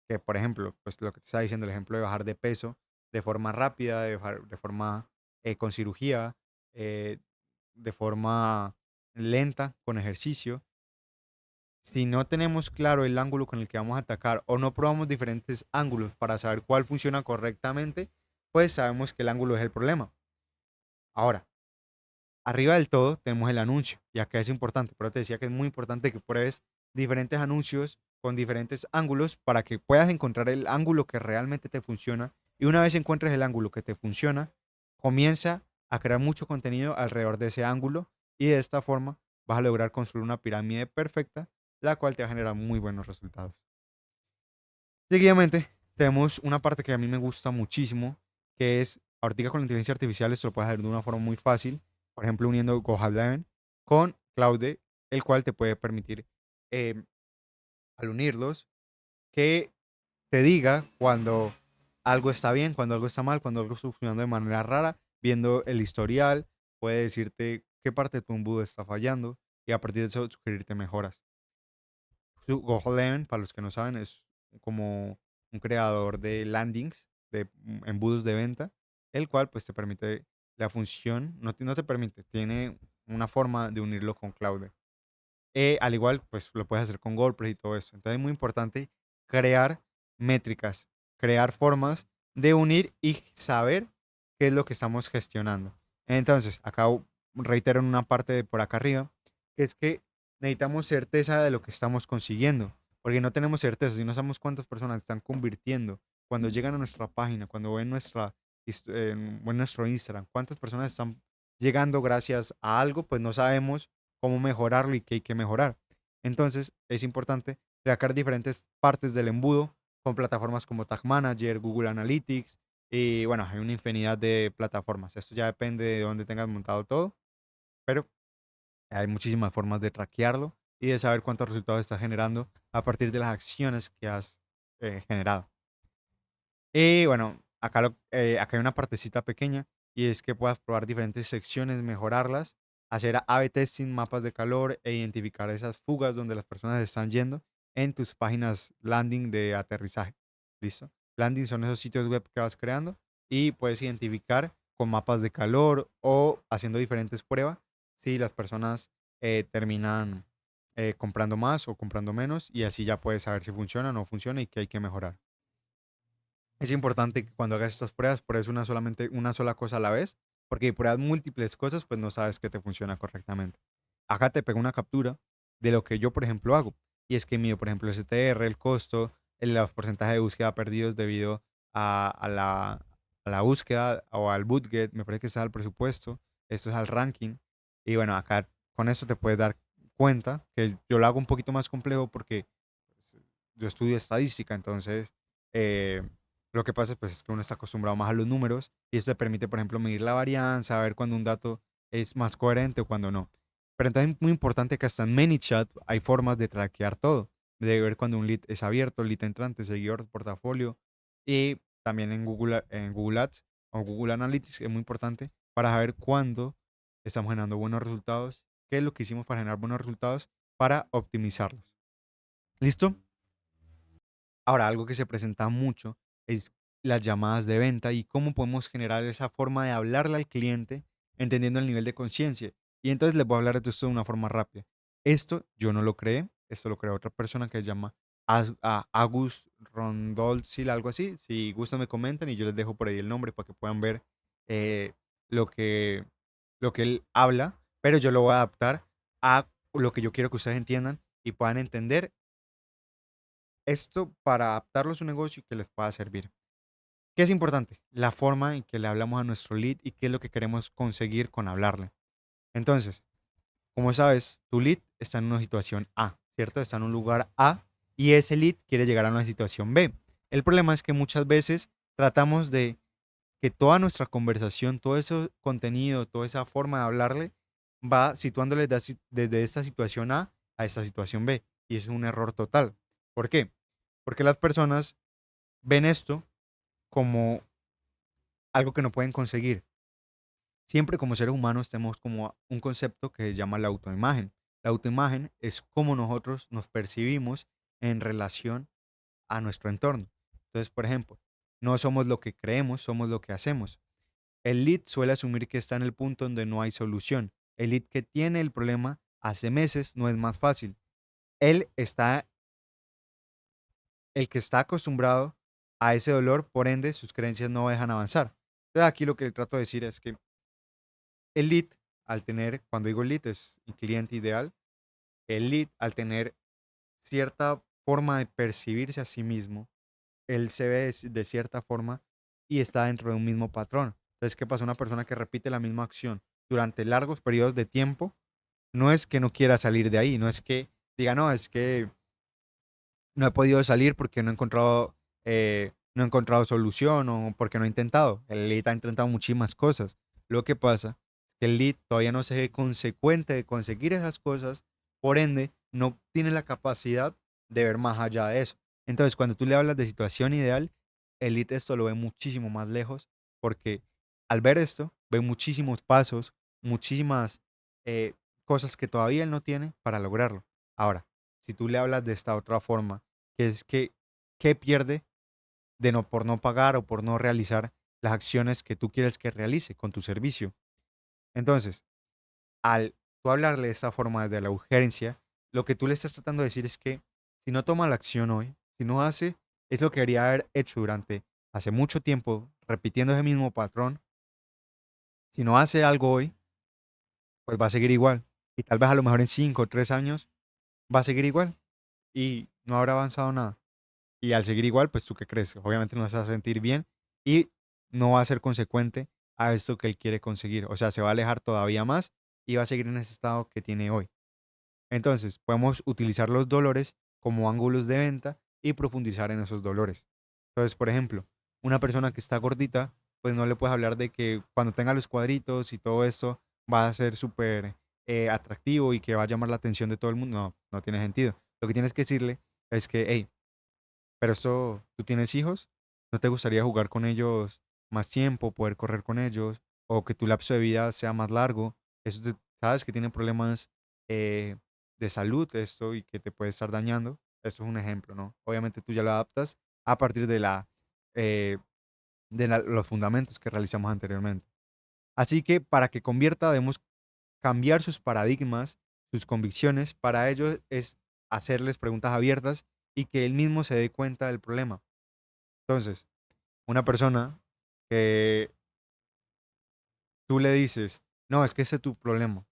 que por ejemplo, pues lo que te estaba diciendo, el ejemplo de bajar de peso de forma rápida, de forma con cirugía, eh, de forma lenta, con ejercicio. Si no tenemos claro el ángulo con el que vamos a atacar o no probamos diferentes ángulos para saber cuál funciona correctamente, pues sabemos que el ángulo es el problema. Ahora, arriba del todo tenemos el anuncio, y acá es importante, pero te decía que es muy importante que pruebes diferentes anuncios con diferentes ángulos para que puedas encontrar el ángulo que realmente te funciona. Y una vez encuentres el ángulo que te funciona, comienza a crear mucho contenido alrededor de ese ángulo y de esta forma vas a lograr construir una pirámide perfecta, la cual te va a generar muy buenos resultados. Seguidamente, tenemos una parte que a mí me gusta muchísimo, que es, ahorita con la inteligencia artificial, esto lo puedes hacer de una forma muy fácil, por ejemplo, uniendo GoHuddle con Claude, el cual te puede permitir, eh, al unirlos, que te diga cuando algo está bien, cuando algo está mal, cuando algo está funcionando de manera rara, viendo el historial, puede decirte qué parte de tu embudo está fallando y a partir de eso sugerirte mejoras. GoHuddle, para los que no saben, es como un creador de landings, de embudos de venta, el cual pues te permite la función, no te permite, tiene una forma de unirlo con Cloud. Al igual, pues lo puedes hacer con WordPress y todo eso. Entonces es muy importante crear métricas, crear formas de unir y saber qué es lo que estamos gestionando. Entonces, acá reitero en una parte de por acá arriba, que es que necesitamos certeza de lo que estamos consiguiendo, porque no tenemos certeza, si no sabemos cuántas personas están convirtiendo cuando llegan a nuestra página, cuando ven ven nuestro Instagram, cuántas personas están llegando gracias a algo, pues no sabemos cómo mejorarlo y qué hay que mejorar. Entonces, es importante crear diferentes partes del embudo con plataformas como Tag Manager, Google Analytics y bueno, hay una infinidad de plataformas. Esto ya depende de dónde tengas montado todo, pero hay muchísimas formas de traquearlo y de saber cuántos resultados estás generando a partir de las acciones que has generado. Y bueno, acá hay una partecita pequeña y es que puedas probar diferentes secciones, mejorarlas, hacer A/B testing, mapas de calor e identificar esas fugas donde las personas están yendo en tus páginas landing de aterrizaje. ¿Listo? Landing son esos sitios web que vas creando y puedes identificar con mapas de calor o haciendo diferentes pruebas si las personas terminan comprando más o comprando menos y así ya puedes saber si funciona o no funciona y qué hay que mejorar. Es importante que cuando hagas estas pruebes solamente una sola cosa a la vez, porque si pruebas múltiples cosas, pues no sabes que te funciona correctamente. Acá te pego una captura de lo que yo, por ejemplo, hago. Y es que mido, por ejemplo, el CTR, el costo, los porcentajes de búsqueda perdidos debido a la búsqueda o al bootget. Me parece que está al presupuesto. Esto es al ranking. Y bueno, acá con esto te puedes dar cuenta que yo lo hago un poquito más complejo porque pues, yo estudio estadística, entonces eh, lo que pasa pues, es que uno está acostumbrado más a los números y eso te permite, por ejemplo, medir la varianza, ver cuando un dato es más coherente o cuando no. Pero entonces es muy importante que hasta en ManyChat hay formas de traquear todo, de ver cuando un lead es abierto, lead entrante, seguidor, portafolio y también en Google Ads o Google Analytics es muy importante para saber cuándo estamos generando buenos resultados, qué es lo que hicimos para generar buenos resultados para optimizarlos. ¿Listo? Ahora, algo que se presenta mucho es las llamadas de venta y cómo podemos generar esa forma de hablarle al cliente entendiendo el nivel de conciencia. Y entonces les voy a hablar de esto de una forma rápida. Esto yo no lo creé, esto lo creó otra persona que se llama Agus Rondolzil, algo así. Si gustan me comentan y yo les dejo por ahí el nombre para que puedan ver eh, lo que, lo que él habla, pero yo lo voy a adaptar a lo que yo quiero que ustedes entiendan y puedan entender esto para adaptarlo a su negocio y que les pueda servir. ¿Qué es importante? La forma en que le hablamos a nuestro lead y qué es lo que queremos conseguir con hablarle. Entonces, como sabes, tu lead está en una situación A, ¿cierto? Está en un lugar A y ese lead quiere llegar a una situación B. El problema es que muchas veces tratamos de que toda nuestra conversación, todo ese contenido, toda esa forma de hablarle, va situándole desde esta situación A esta situación B. Y es un error total. ¿Por qué? Porque las personas ven esto como algo que no pueden conseguir. Siempre como seres humanos tenemos como un concepto que se llama la autoimagen. La autoimagen es cómo nosotros nos percibimos en relación a nuestro entorno. Entonces, por ejemplo, no somos lo que creemos, somos lo que hacemos. El lead suele asumir que está en el punto donde no hay solución. El lead que tiene el problema hace meses no es más fácil. Él está, el que está acostumbrado a ese dolor, por ende, sus creencias no dejan avanzar. Entonces, aquí lo que trato de decir es que el lead, al tener, cuando digo lead, es el cliente ideal, el lead, al tener cierta forma de percibirse a sí mismo, él se ve de cierta forma y está dentro de un mismo patrón. Entonces, ¿qué pasa? Una persona que repite la misma acción durante largos periodos de tiempo, no es que no quiera salir de ahí, no es que diga, no, es que no he podido salir porque no he encontrado solución o porque no he intentado. El lead ha intentado muchísimas cosas. Lo que pasa es que el lead todavía no se ve consecuente de conseguir esas cosas, por ende, no tiene la capacidad de ver más allá de eso. Entonces, cuando tú le hablas de situación ideal, el lead esto lo ve muchísimo más lejos porque al ver esto, ve muchísimos pasos, muchísimas eh, cosas que todavía él no tiene para lograrlo. Ahora, si tú le hablas de esta otra forma, que es que, ¿qué pierde de no, por no pagar o por no realizar las acciones que tú quieres que realice con tu servicio? Entonces, al tú hablarle de esta forma de la urgencia, lo que tú le estás tratando de decir es que si no toma la acción hoy, si no hace eso que debería haber hecho durante hace mucho tiempo, repitiendo ese mismo patrón, si no hace algo hoy, pues va a seguir igual. Y tal vez a lo mejor en 5 o 3 años va a seguir igual y no habrá avanzado nada. Y al seguir igual, pues tú qué crees, obviamente no se va a sentir bien y no va a ser consecuente a esto que él quiere conseguir. O sea, se va a alejar todavía más y va a seguir en ese estado que tiene hoy. Entonces, podemos utilizar los dolores como ángulos de venta y profundizar en esos dolores. Entonces, por ejemplo, una persona que está gordita, pues no le puedes hablar de que cuando tenga los cuadritos y todo eso va a ser súper atractivo y que va a llamar la atención de todo el mundo. No, no tiene sentido. Lo que tienes que decirle es que, hey, pero esto, ¿tú tienes hijos? ¿No te gustaría jugar con ellos más tiempo, poder correr con ellos? O que tu lapso de vida sea más largo. Eso sabes que tienen problemas eh, de salud esto y que te puede estar dañando. Esto es un ejemplo, ¿no? Obviamente tú ya lo adaptas a partir eh, los fundamentos que realizamos anteriormente. Así que para que convierta debemos cambiar sus paradigmas, sus convicciones. Para ello es hacerles preguntas abiertas y que él mismo se dé cuenta del problema. Entonces, una persona que tú le dices, no, es que ese es tu problema,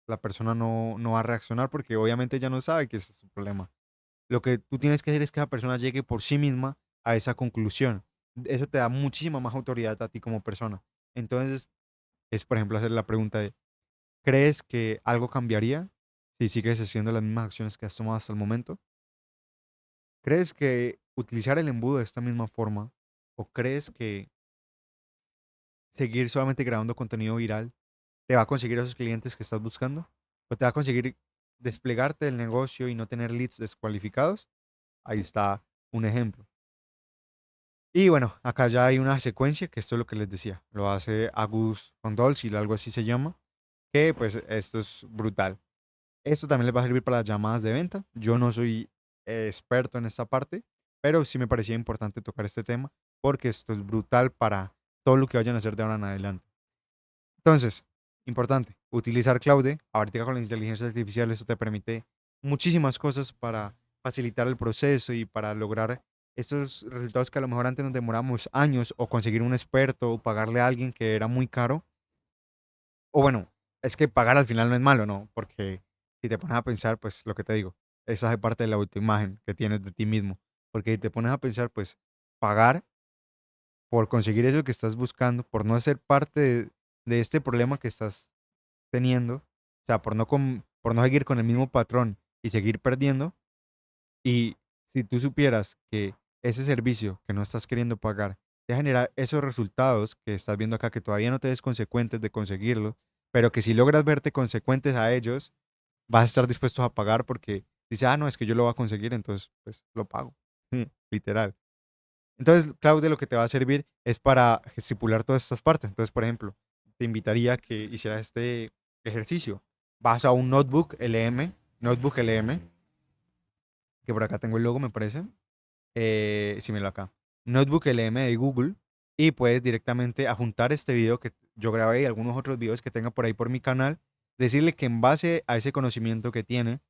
la persona no va a reaccionar porque obviamente ella no sabe que ese es su problema. Lo que tú tienes que hacer es que la persona llegue por sí misma a esa conclusión. Eso te da muchísima más autoridad a ti como persona. Entonces, es por ejemplo hacer la pregunta de, ¿crees que algo cambiaría si sigues haciendo las mismas acciones que has tomado hasta el momento? ¿Crees que utilizar el embudo de esta misma forma o crees que seguir solamente grabando contenido viral te va a conseguir esos clientes que estás buscando? ¿O te va a conseguir desplegarte el negocio y no tener leads descualificados? Ahí está un ejemplo. Y bueno, acá ya hay una secuencia, que esto es lo que les decía. Lo hace Agus Fondolci, algo así se llama, que pues esto es brutal. Esto también les va a servir para las llamadas de venta. Yo no soy experto en esta parte, pero sí me parecía importante tocar este tema porque esto es brutal para todo lo que vayan a hacer de ahora en adelante. Entonces, importante, utilizar Claude. Ahorita con la inteligencia artificial eso te permite muchísimas cosas para facilitar el proceso y para lograr estos resultados que a lo mejor antes nos demoramos años o conseguir un experto o pagarle a alguien que era muy caro. O bueno, es que pagar al final no es malo, ¿no? Porque si te pones a pensar, pues lo que te digo, eso hace parte de la autoimagen que tienes de ti mismo. Porque si te pones a pensar, pues pagar por conseguir eso que estás buscando, por no ser parte de este problema que estás teniendo, o sea, por no seguir con el mismo patrón y seguir perdiendo, y si tú supieras que ese servicio que no estás queriendo pagar te genera esos resultados que estás viendo acá, que todavía no te des consecuentes de conseguirlo, pero que si logras verte consecuentes a ellos, vas a estar dispuesto a pagar porque dice, ah, no, es que yo lo voy a conseguir, entonces pues lo pago. Literal. Entonces, Claude lo que te va a servir es para estipular todas estas partes. Entonces, por ejemplo, te invitaría a que hicieras este ejercicio. Vas a un notebook LM, que por acá tengo el logo, me parece. Sí, míralo acá. Notebook LM de Google y puedes directamente adjuntar este video que yo grabé y algunos otros videos que tenga por ahí por mi canal, decirle que en base a ese conocimiento que tiene,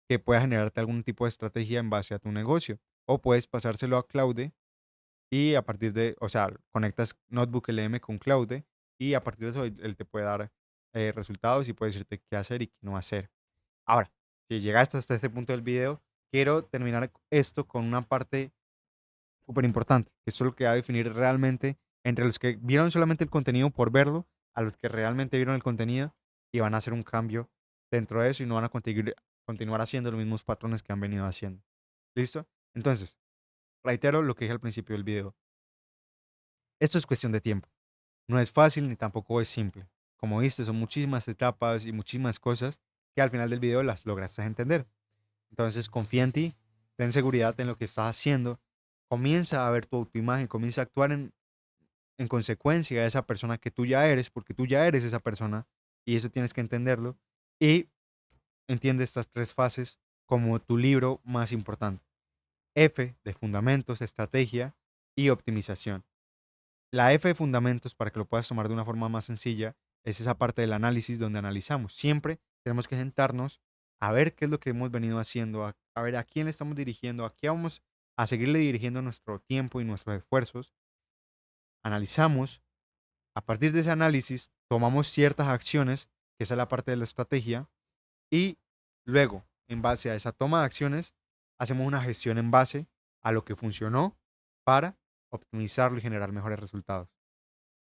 que pueda generarte algún tipo de estrategia en base a tu negocio. O puedes pasárselo a Claude y a partir de, o sea, conectas Notebook LM con Claude y a partir de eso él te puede dar resultados y puede decirte qué hacer y qué no hacer. Ahora, si llegaste hasta este punto del video, quiero terminar esto con una parte súper importante, que esto es lo que va a definir realmente entre los que vieron solamente el contenido por verlo, a los que realmente vieron el contenido y van a hacer un cambio dentro de eso y no van a continuar haciendo los mismos patrones que han venido haciendo. ¿Listo? Entonces, reitero lo que dije al principio del video. Esto es cuestión de tiempo. No es fácil ni tampoco es simple. Como viste, son muchísimas etapas y muchísimas cosas que al final del video las lograste entender. Entonces, confía en ti, ten seguridad en lo que estás haciendo, comienza a ver tu autoimagen, comienza a actuar en consecuencia de esa persona que tú ya eres, porque tú ya eres esa persona y eso tienes que entenderlo. Y entiende estas tres fases como tu libro más importante. F de fundamentos, estrategia y optimización. La F de fundamentos, para que lo puedas tomar de una forma más sencilla, es esa parte del análisis donde analizamos. Siempre tenemos que sentarnos a ver qué es lo que hemos venido haciendo, a ver a quién le estamos dirigiendo, a qué vamos a seguirle dirigiendo nuestro tiempo y nuestros esfuerzos. Analizamos, a partir de ese análisis tomamos ciertas acciones, que esa es la parte de la estrategia, y luego, en base a esa toma de acciones, hacemos una gestión en base a lo que funcionó para optimizarlo y generar mejores resultados.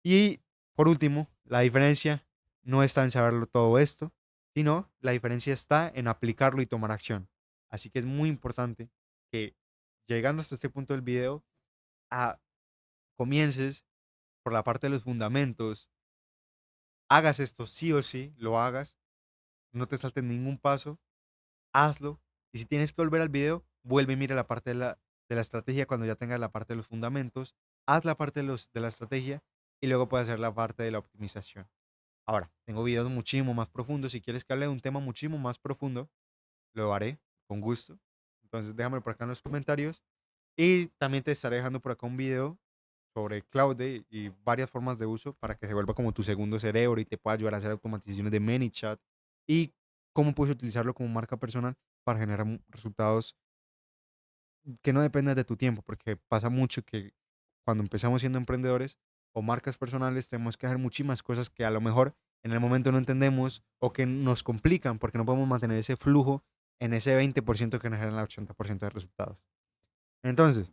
Y por último, la diferencia no está en saberlo todo esto, sino la diferencia está en aplicarlo y tomar acción. Así que es muy importante que llegando hasta este punto del video, comiences por la parte de los fundamentos, hagas esto sí o sí, lo hagas, no te saltes ningún paso, hazlo. Y si tienes que volver al video, vuelve y mira la parte de la estrategia cuando ya tengas la parte de los fundamentos, haz la parte de la estrategia y luego puedes hacer la parte de la optimización. Ahora, tengo videos muchísimo más profundos. Si quieres que hable de un tema muchísimo más profundo, lo haré con gusto. Entonces déjame por acá en los comentarios. Y también te estaré dejando por acá un video sobre Claude y varias formas de uso para que se vuelva como tu segundo cerebro y te pueda ayudar a hacer automatizaciones de ManyChat y cómo puedes utilizarlo como marca personal para generar resultados que no dependan de tu tiempo, porque pasa mucho que cuando empezamos siendo emprendedores o marcas personales tenemos que hacer muchísimas cosas que a lo mejor en el momento no entendemos o que nos complican porque no podemos mantener ese flujo en ese 20% que nos genera el 80% de resultados. Entonces,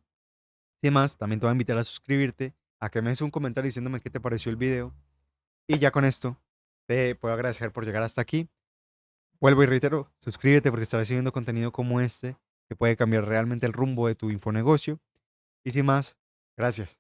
sin más, también te voy a invitar a suscribirte, a que me des un comentario diciéndome qué te pareció el video. Y ya con esto, te puedo agradecer por llegar hasta aquí. Vuelvo y reitero, suscríbete porque estaré subiendo contenido como este que puede cambiar realmente el rumbo de tu infonegocio. Y sin más, gracias.